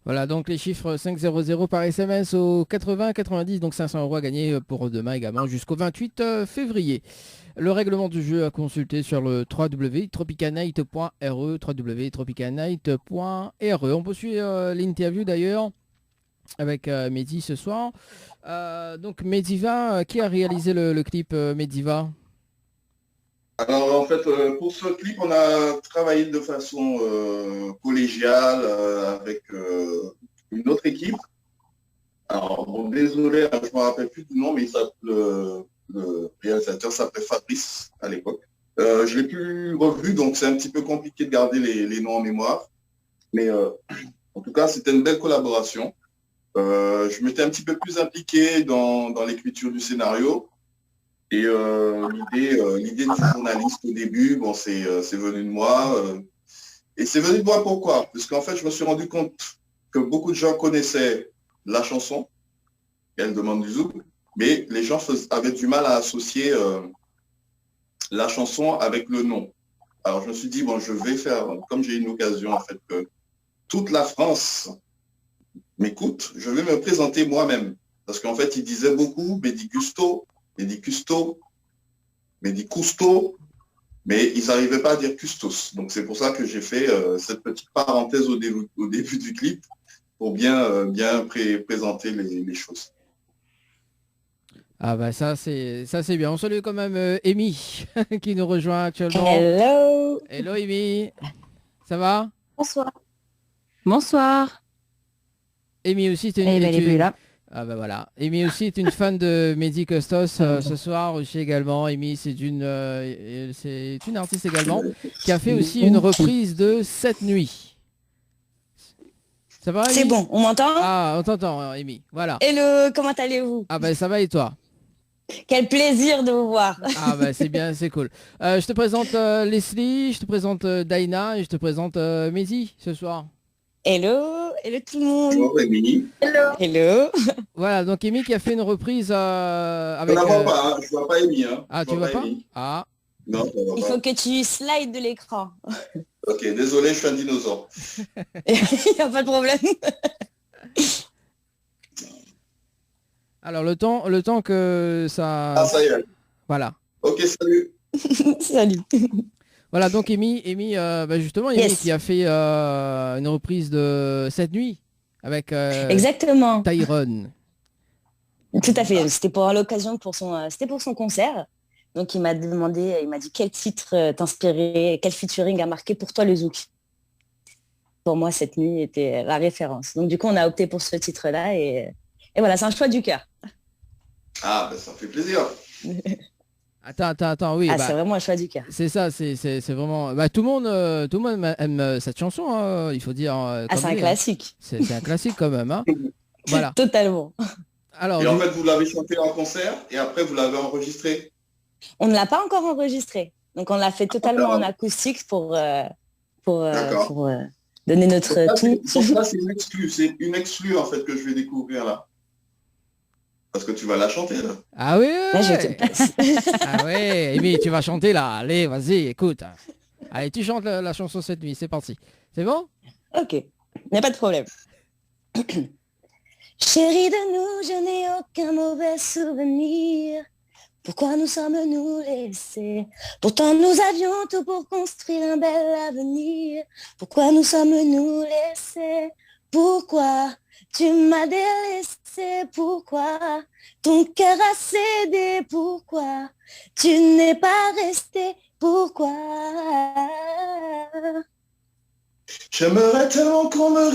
Voilà, donc les chiffres 500 par SMS au 80 90, donc 500 € à gagner pour demain également jusqu'au 28 février. Le règlement du jeu à consulter sur le www.tropicanight.re, www.tropicanight.re. On poursuit l'interview d'ailleurs avec Mehdi ce soir. Donc Mediva, qui a réalisé le clip Mediva? Alors en fait, pour ce clip, on a travaillé de façon collégiale avec une autre équipe. Alors bon, désolé, je ne me rappelle plus du nom, mais le réalisateur s'appelait Fabrice à l'époque. Je ne l'ai plus revu, donc c'est un petit peu compliqué de garder les noms en mémoire. Mais en tout cas, c'était une belle collaboration. Je m'étais un petit peu plus impliqué dans l'écriture du scénario. Et l'idée du journaliste au début, bon, c'est venu de moi. Et c'est venu de moi pourquoi? Parce qu'en fait, je me suis rendu compte que beaucoup de gens connaissaient la chanson, Elle demande du zouk, mais les gens avaient du mal à associer la chanson avec le nom. Alors je me suis dit, bon, je vais faire, comme j'ai une occasion en fait, que toute la France m'écoute, je vais me présenter moi-même. Parce qu'en fait, il disait beaucoup, Mehdi Gusto, Mehdi Custo, Mehdi Cousteau, mais ils n'arrivaient pas à dire Custos. Donc c'est pour ça que j'ai fait cette petite parenthèse au début du clip pour bien présenter les choses. Ah bah ça c'est bien. On salue quand même Amy qui nous rejoint actuellement. Hello. Hello Amy. Ça va? Bonsoir. Bonsoir. Amy aussi est elle est plus là. Ah bah voilà. Amy aussi est une fan de Mehdi Costos ce soir aussi également. Amy c'est une artiste également qui a fait aussi une reprise de Cette nuit. Ça va Amy? C'est bon, on m'entend? Ah, on t'entend Amy. Voilà. Hello, comment allez-vous? Ah bah ça va et toi? Quel plaisir de vous voir. Ah bah c'est bien, c'est cool. Je te présente Leslie, je te présente Daina et je te présente Mehdi ce soir. Hello tout le monde. Bonjour Émilie. Hello. Voilà, donc Amy qui a fait une reprise avec... Je ne la vois pas, je ne vois pas Amy. Hein. Ah, tu vois pas Amy. Ah. Non, il faut que tu slides de l'écran. Ok, désolé, je suis un dinosaure. Il n'y a pas de problème. Alors le temps que ça... Ah, ça y est. Voilà. Ok, salut. Salut. Voilà, donc Amy justement, Amy Yes. qui a fait une reprise de Cette nuit avec Exactement. Tyrone. Tout à fait. C'était pour l'occasion c'était pour son concert. Donc il m'a dit quel titre t'inspirait, quel featuring a marqué pour toi le zouk. Pour moi, Cette nuit était la référence. Donc du coup, on a opté pour ce titre-là et voilà, c'est un choix du cœur. Ah, ben ça fait plaisir. Attends, oui. Ah, c'est vraiment un choix du cœur. C'est ça, c'est vraiment... Bah, tout le monde aime cette chanson, hein, il faut dire. C'est un classique. C'est un classique quand même. Hein. Voilà. Totalement. Alors, et en fait, vous l'avez chanté en concert et après, vous l'avez enregistré? On ne l'a pas encore enregistré. Donc, on l'a fait totalement en acoustique pour donner notre tout. Ça, c'est une exclue, en fait, que je vais découvrir là. Parce que tu vas la chanter là. Ah oui, ouais. Ah ouais, Amy, tu vas chanter là. Allez, vas-y, écoute. Allez, tu chantes la chanson Cette nuit, c'est parti. C'est bon? Ok, il n'y a pas de problème. Chérie de nous, je n'ai aucun mauvais souvenir. Pourquoi nous sommes-nous laissés? Pourtant nous avions tout pour construire un bel avenir. Pourquoi nous sommes-nous laissés? Pourquoi tu m'as délaissé? Pourquoi ton cœur a cédé? Pourquoi tu n'es pas resté? Pourquoi? J'aimerais tellement qu'on me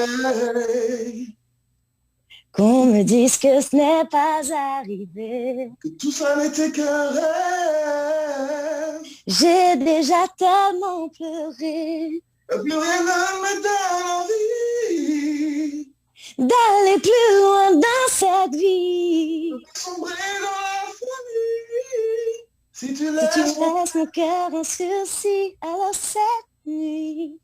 réveille, qu'on me dise que ce n'est pas arrivé, que tout ça n'était qu'un rêve. J'ai déjà tellement pleuré, plus rien ne me donne envie d'aller plus loin dans cette vie, sombrer dans la folie. Si tu laisses mon cœur en sursis, alors cette nuit,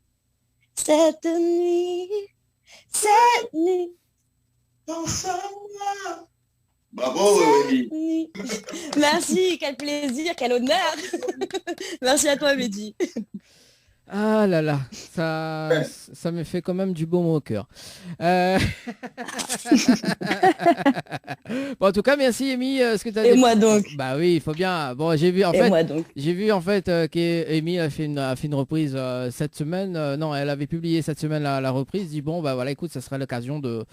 pense à moi. Bah, Bravo, Émilie. Merci, quel plaisir, quel honneur. Merci à toi, Mehdi. Ah là là, ça me fait quand même du baume au cœur. Bon, en tout cas, merci Amy. Ce que t'as Et dit... moi donc. Bah oui, il faut bien. Bon, j'ai vu en fait qu'Amy a fait une reprise cette semaine. Non, elle avait publié cette semaine la reprise. Dit bon, bah voilà, écoute, ça serait l'occasion de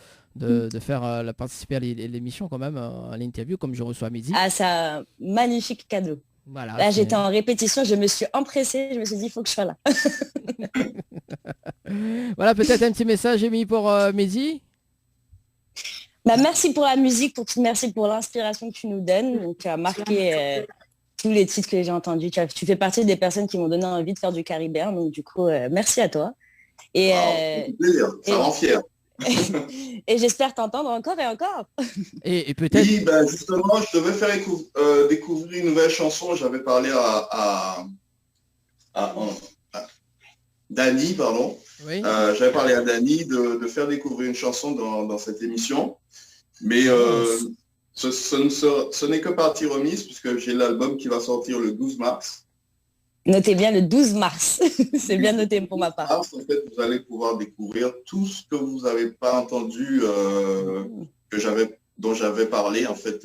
faire participer à l'émission quand même, à l'interview comme je reçois à midi. Ah, c'est un magnifique cadeau. Voilà, là, j'étais en répétition, je me suis empressée, je me suis dit, il faut que je sois là. Voilà, peut-être un petit message, Amy, pour Mehdi. Bah, merci pour la musique, merci pour l'inspiration que tu nous donnes. Donc, tu as marqué tous les titres que j'ai entendus. Tu fais partie des personnes qui m'ont donné envie de faire du caribéen. Donc, du coup, merci à toi. Et, ça rend fier. Et j'espère t'entendre encore et encore. Et peut-être... Oui, ben justement, je devais faire découvrir une nouvelle chanson. J'avais parlé à Dany, pardon. Oui. J'avais parlé à Dany de faire découvrir une chanson dans cette émission. Mais ce n'est que partie remise, puisque j'ai l'album qui va sortir le 12 mars. Notez bien le 12 mars. C'est bien noté pour ma part. En fait, vous allez pouvoir découvrir tout ce que vous n'avez pas entendu, dont j'avais parlé en fait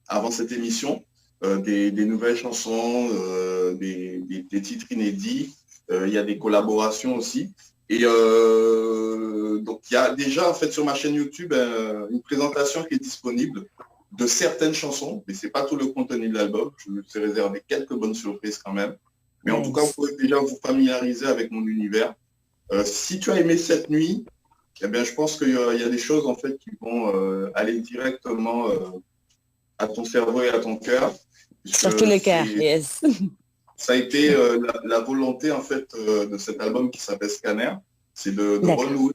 avant cette émission, des nouvelles chansons, des titres inédits. Il y a des collaborations aussi. Et donc il y a déjà en fait sur ma chaîne YouTube une présentation qui est disponible de certaines chansons, mais c'est pas tout le contenu de l'album. Je me suis réservé quelques bonnes surprises quand même. Mais en tout cas, vous pouvez déjà vous familiariser avec mon univers. Si tu as aimé cette nuit, eh bien, je pense qu'il y a des choses en fait qui vont aller directement à ton cerveau et à ton cœur. Surtout le cœur, yes. Ça a été la volonté en fait de cet album qui s'appelle Scanner, c'est de renouer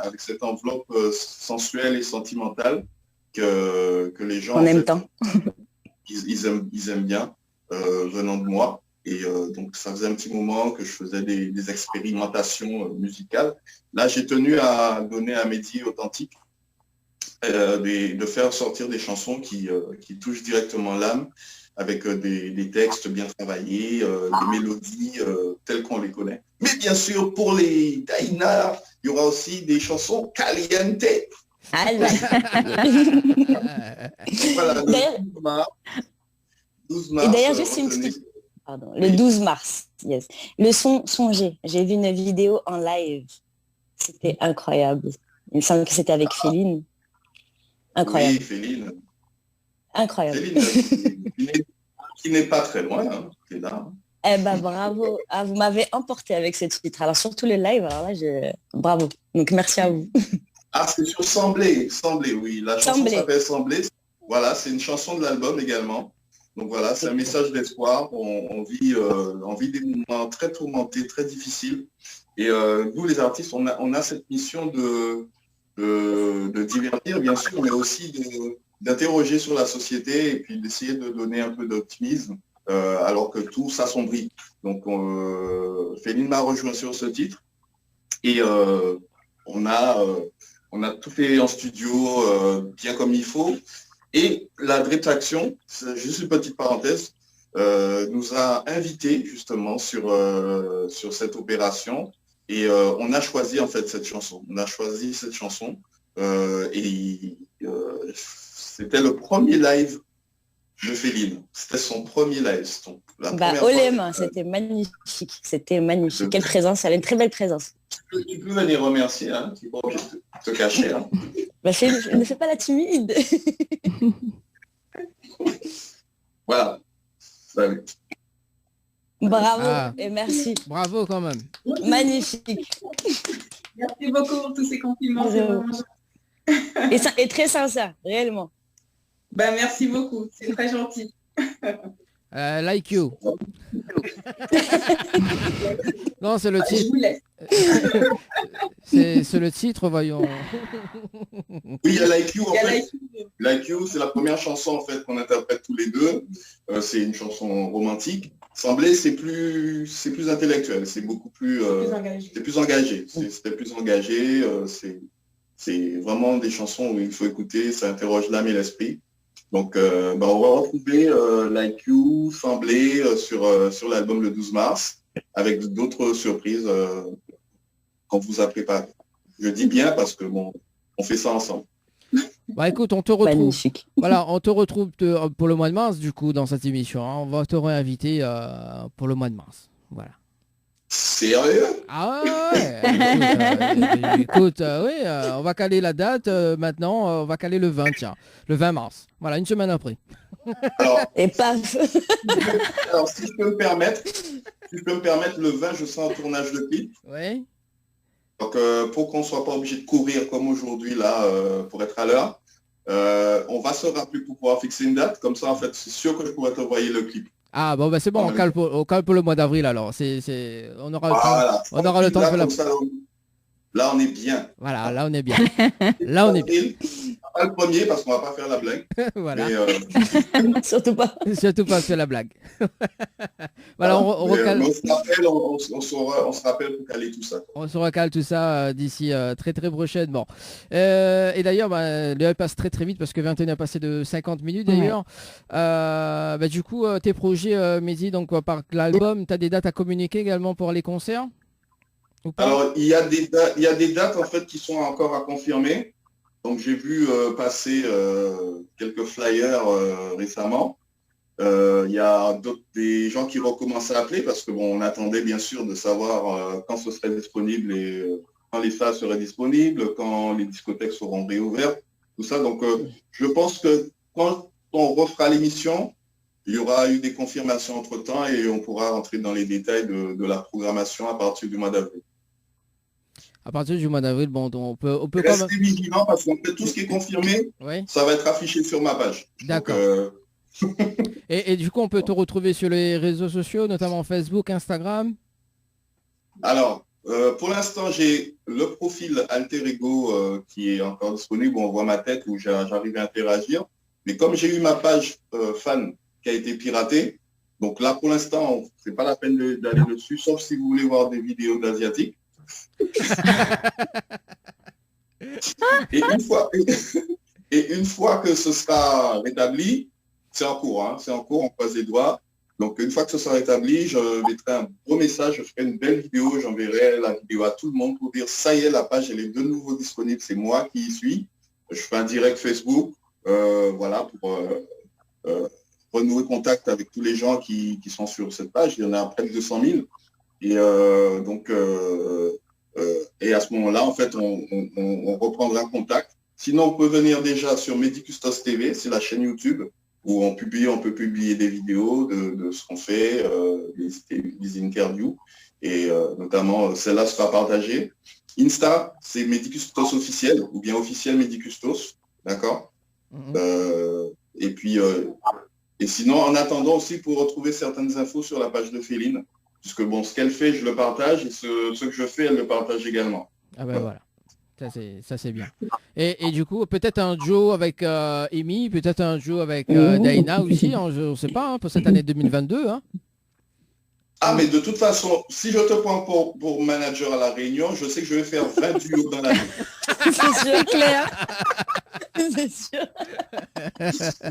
avec cette enveloppe sensuelle et sentimentale que les gens en même temps ils aiment bien venant de moi. Et donc ça faisait un petit moment que je faisais des expérimentations musicales. Là, j'ai tenu à donner à Mehdi Authentique de faire sortir des chansons qui touchent directement l'âme, avec des textes bien travaillés, des mélodies telles qu'on les connaît. Mais bien sûr, pour les Daïna, il y aura aussi des chansons caliente. Voilà, le 12 mars. Et d'ailleurs, juste une petite... Pardon, le 12 mars, yes. Le son Songé, j'ai vu une vidéo en live. C'était incroyable. Il me semble que c'était avec Féline. Incroyable. Oui, Féline. Incroyable. Féline, qui n'est pas très loin, hein, c'est là. Eh ben bravo. Ah, vous m'avez emporté avec ce titre. Alors surtout le live, alors là, bravo. Donc merci à vous. Ah, c'est sur Semblé, oui. La chanson s'appelle Semblé. Voilà, c'est une chanson de l'album également. Donc voilà, c'est un message d'espoir. On vit des moments très tourmentés, très difficiles. Et nous, les artistes, on a cette mission de divertir, bien sûr, mais aussi d'interroger sur la société et puis d'essayer de donner un peu d'optimisme alors que tout s'assombrit. Donc, Féline m'a rejoint sur ce titre. Et on a tout fait en studio bien comme il faut. Et la Dreadtraction, c'est juste une petite parenthèse, nous a invités justement sur cette opération et on a choisi en fait cette chanson. On a choisi cette chanson et c'était le premier live de Féline. C'était son premier live. C'était magnifique. C'était magnifique. Quelle présence, elle a une très belle présence. Tu peux venir remercier, hein, tu n'es pas obligé de te cacher. Hein. Bah, ne fais pas la timide. Voilà. Salut. Bravo et merci. Bravo quand même. Magnifique. Merci beaucoup pour tous ces compliments. Et très sincère, réellement. Ben, merci beaucoup, c'est très gentil. Like you. Non, c'est le titre. Je vous laisse. C'est le titre, voyons. Oui, il y a Like You. En fait. Like You, c'est la première chanson en fait qu'on interprète tous les deux. C'est une chanson romantique. Semblé, c'est plus intellectuel. C'est beaucoup plus. C'est plus engagé. C'était plus engagé. C'est vraiment des chansons où il faut écouter, ça interroge l'âme et l'esprit. Donc, on va retrouver Like You, Semblé sur l'album le 12 mars, avec d'autres surprises qu'on vous a préparées. Je dis bien parce que bon, on fait ça ensemble. Bah écoute, on te retrouve. Magnifique. Voilà, on te retrouve pour le mois de mars, du coup, dans cette émission. Hein. On va te réinviter pour le mois de mars. Voilà. Sérieux? Ah ouais. Écoute, oui, on va caler la date maintenant. On va caler le 20, tiens. Le 20 mars. Voilà, une semaine après. Alors, Et paf. alors si je peux me permettre, le 20, je serai en tournage de clip. Oui. Donc, pour qu'on ne soit pas obligé de courir comme aujourd'hui, là, pour être à l'heure, on va se rappeler pour pouvoir fixer une date. Comme ça, en fait, c'est sûr que je pourrais t'envoyer le clip. Ah bon, bah c'est bon, on cale pour le mois d'avril alors. On aura le temps. On aura le temps de faire la... Là, on est bien. Voilà, là, on est bien. Là, on est bien. Pas le premier parce qu'on va pas faire la blague. Voilà. Mais, Surtout pas. Surtout pas faire la blague. Voilà, on recale. On se rappelle pour caler tout ça. On se recale tout ça d'ici très très prochainement. Et d'ailleurs, l'heure passe très très vite parce que 21 a passé de 50 minutes d'ailleurs. Du coup, tes projets, Mehdi, donc par l'album, tu as des dates à communiquer également pour les concerts? Alors, il y a des dates en fait qui sont encore à confirmer. Donc, j'ai vu passer quelques flyers récemment. Il y a des gens qui recommencent à appeler parce que bon, on attendait bien sûr de savoir quand ce serait disponible et quand les salles seraient disponibles, quand les discothèques seront réouvertes, tout ça. Donc, je pense que quand on refera l'émission, il y aura eu des confirmations entre-temps et on pourra rentrer dans les détails de la programmation à partir du mois d'avril. À partir du mois d'avril, bon, on peut rester vigilant parce qu'en fait, tout ce qui est confirmé, oui, ça va être affiché sur ma page. D'accord. Et du coup, on peut te retrouver sur les réseaux sociaux, notamment Facebook, Instagram? Alors, pour l'instant, j'ai le profil Alter Ego qui est encore disponible, où on voit ma tête, où j'arrive à interagir. Mais comme j'ai eu ma page fan qui a été piratée, donc là, pour l'instant, c'est pas la peine d'aller dessus, sauf si vous voulez voir des vidéos d'Asiatiques. et une fois que ce sera rétabli, c'est en cours, hein, c'est en cours, on croise les doigts. Donc une fois que ce sera rétabli, je mettrai un beau message, je ferai une belle vidéo, j'enverrai la vidéo à tout le monde pour dire ça y est, la page elle est de nouveau disponible, c'est moi qui y suis. Je fais un direct Facebook, voilà, pour renouer contact avec tous les gens qui sont sur cette page. Il y en a près de 200 000. Et et à ce moment-là, en fait, on reprendra contact. Sinon, on peut venir déjà sur Medicustos TV, c'est la chaîne YouTube où on peut publier des vidéos de ce qu'on fait, des interviews, et notamment celle-là sera partagée. Insta, c'est Medicustos officiel ou bien officiel Medicustos, d'accord. Et puis, et sinon, en attendant aussi pour retrouver certaines infos sur la page de Féline. Puisque bon, ce qu'elle fait, je le partage, et ce que je fais, elle le partage également. Ah ben voilà, ça c'est bien. Et du coup, peut-être un duo avec Amy, peut-être un duo avec Daina aussi, hein, je ne sais pas, hein, pour cette année 2022. Hein. Ah, mais de toute façon, si je te prends pour manager à La Réunion, je sais que je vais faire 20 duos dans l'année. C'est clair. C'est sûr.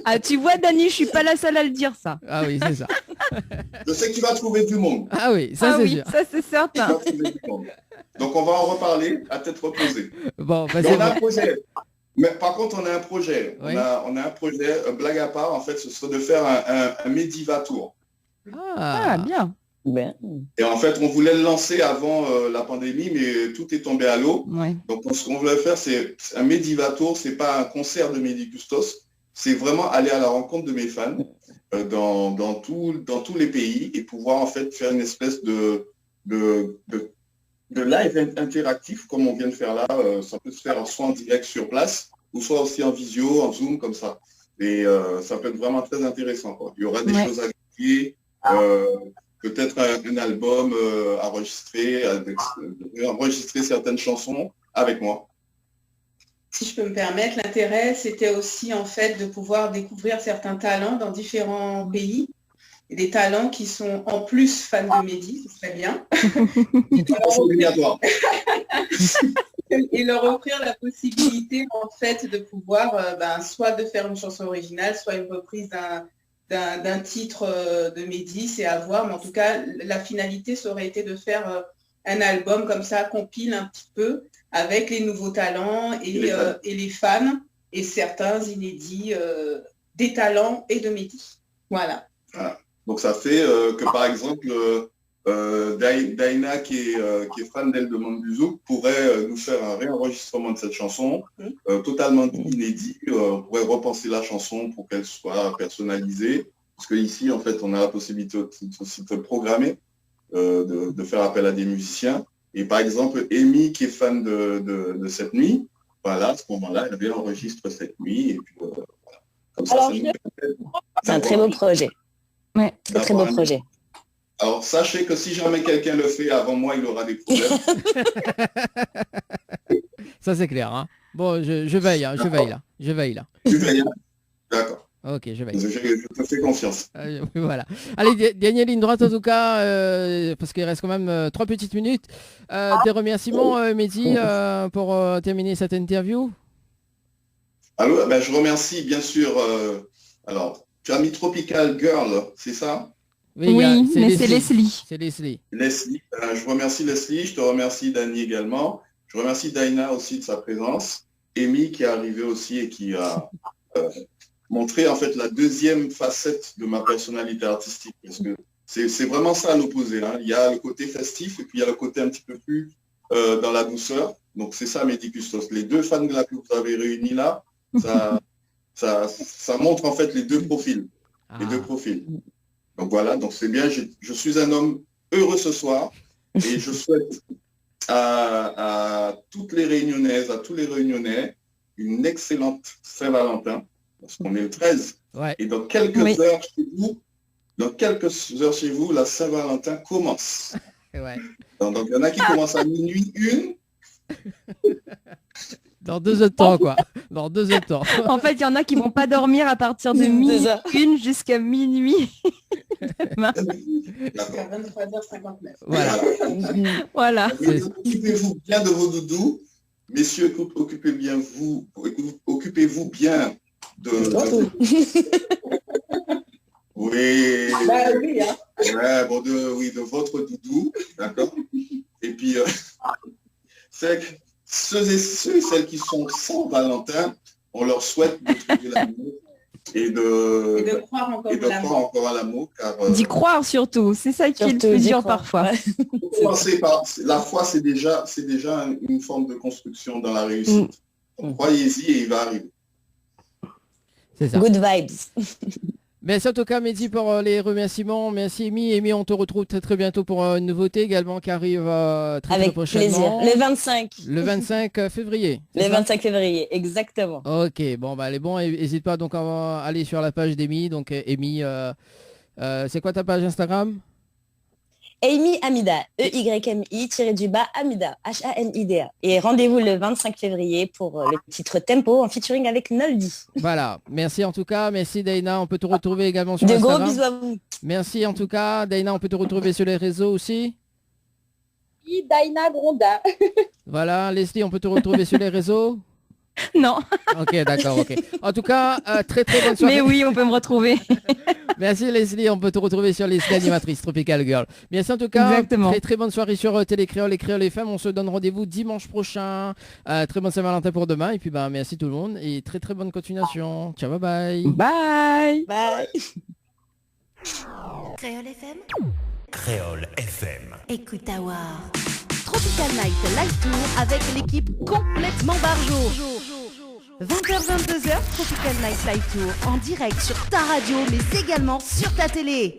Ah, tu vois, Dani, je suis pas la seule à le dire, ça. Ah oui, c'est ça. Je sais que tu vas trouver du monde. Ah oui, ça c'est sûr. Ça c'est certain. Donc on va en reparler à tête reposée. Bon, on a un projet. Mais par contre, on a un projet. Oui. On a un projet, blague à part, en fait, ce serait de faire un Mediva Tour. Ah, bien. Ben. Et en fait, on voulait le lancer avant la pandémie, mais tout est tombé à l'eau. Ouais. Donc, ce qu'on voulait faire, c'est un Mediva Tour. C'est pas un concert de Medicustos. C'est vraiment aller à la rencontre de mes fans dans tous les pays et pouvoir en fait faire une espèce de live interactif comme on vient de faire là. Ça peut se faire soit en direct sur place ou soit aussi en visio, en Zoom comme ça. Et ça peut être vraiment très intéressant, quoi. Il y aura des choses à greffer. Peut-être un album enregistrer certaines chansons avec moi. Si je peux me permettre, l'intérêt, c'était aussi en fait de pouvoir découvrir certains talents dans différents pays. Et des talents qui sont en plus fans de Mehdi, ce serait bien. C'est obligatoire. Et leur offrir la possibilité, en fait, de pouvoir soit de faire une chanson originale, soit une reprise d'un titre de Mehdi, c'est à voir. Mais en tout cas, la finalité, ça aurait été de faire un album comme ça, compile un petit peu, avec les nouveaux talents et les fans, et certains inédits des talents et de Mehdi. Voilà. Donc ça fait que, par exemple, Daina, qui est fan d'Elle demande du Zouk, pourrait nous faire un réenregistrement de cette chanson, totalement inédit. On pourrait repenser la chanson pour qu'elle soit personnalisée. Parce qu'ici, en fait, on a la possibilité aussi de programmer, de faire appel à des musiciens. Et par exemple, Amy, qui est fan de Cette Nuit, voilà, à ce moment-là, elle enregistre Cette Nuit. Et puis, voilà. Comme ça, c'est un très beau projet. Ouais. C'est un très beau projet. Alors, sachez que si jamais quelqu'un le fait avant moi, il aura des problèmes. Ça, c'est clair. Hein. Bon, je veille, hein, je veille là. Tu veilles, hein. D'accord. Ok, je veille. Je te fais confiance. Voilà. Allez, dernière ligne droite en tout cas, parce qu'il reste quand même 3 petites minutes. Des remerciements, Mehdi, pour terminer cette interview. Alors, je remercie bien sûr. Alors, tu as mis Tropical Girl, c'est ça? Oui, mais c'est Leslie. C'est Leslie. Je remercie Leslie, je te remercie Dani également. Je remercie Daina aussi de sa présence. Amy qui est arrivée aussi et qui a montré en fait la deuxième facette de ma personnalité artistique. Parce que c'est vraiment ça à l'opposé. Hein. Il y a le côté festif et puis il y a le côté un petit peu plus dans la douceur. Donc c'est ça Mehdi Custos. Les deux fans là que vous avez réunis là, ça montre en fait les deux profils. Les deux profils. Donc voilà, donc c'est bien, je suis un homme heureux ce soir et je souhaite à toutes les Réunionnaises, à tous les Réunionnais, une excellente Saint-Valentin, parce qu'on est le 13. Ouais. Et dans quelques heures chez vous, la Saint-Valentin commence. Ouais. Donc il y en a qui commencent à minuit 1. Dans 2 heures de temps, quoi. Dans 2 heures de temps. En fait, il y en a qui vont pas dormir à partir de minuit 1 jusqu'à minuit. Jusqu'à 23h59. Voilà. Occupez-vous bien de vos doudous. Messieurs, occupez-vous bien de... Oui. Oui, hein. Ouais, bon, de votre doudou. D'accord. Et puis, c'est que ceux et celles qui sont sans Valentin, on leur souhaite de trouver l'amour et de croire encore à l'amour. D'y croire surtout, c'est ça qui est le plus dur parfois. La foi, c'est déjà une forme de construction dans la réussite. Croyez-y et il va arriver. C'est ça. Good vibes. Merci en tout cas Mehdi pour les remerciements. Merci Amy. Amy, on te retrouve très très bientôt pour une nouveauté également qui arrive très prochainement. Avec plaisir. Le 25. Le 25 février. Le 25 février, exactement. Ok, bon bah les bons, n'hésite pas donc à aller sur la page d'Amy. Donc Amy, c'est quoi ta page Instagram? Amy Hamida, EYMI-Hamida, HAMIDA. Et rendez-vous le 25 février pour le titre Tempo en featuring avec Noldi. Voilà, merci en tout cas, merci Daina, on peut te retrouver également sur Instagram. De gros bisous à vous. Merci en tout cas, Daina, on peut te retrouver sur les réseaux aussi. Daina Gronda. Voilà, Leslie, on peut te retrouver sur les réseaux? Non. Ok, d'accord, ok. En tout cas, très très bonne soirée. Mais oui, on peut me retrouver. Merci Leslie, on peut te retrouver sur Leslie animatrice Tropical Girl. Merci en tout cas. Exactement. Très très bonne soirée sur Télécréole, les Créoles FM. On se donne rendez-vous dimanche prochain. Très bonne Saint-Valentin pour demain. Et puis merci tout le monde et très très bonne continuation. Ciao, bye bye. Bye. Bye. Créole FM. Créole FM. Écoute Awar. Tropical Night Live Tour avec l'équipe complètement barjo. 20h-22h, Tropical Night Live Tour en direct sur ta radio mais également sur ta télé.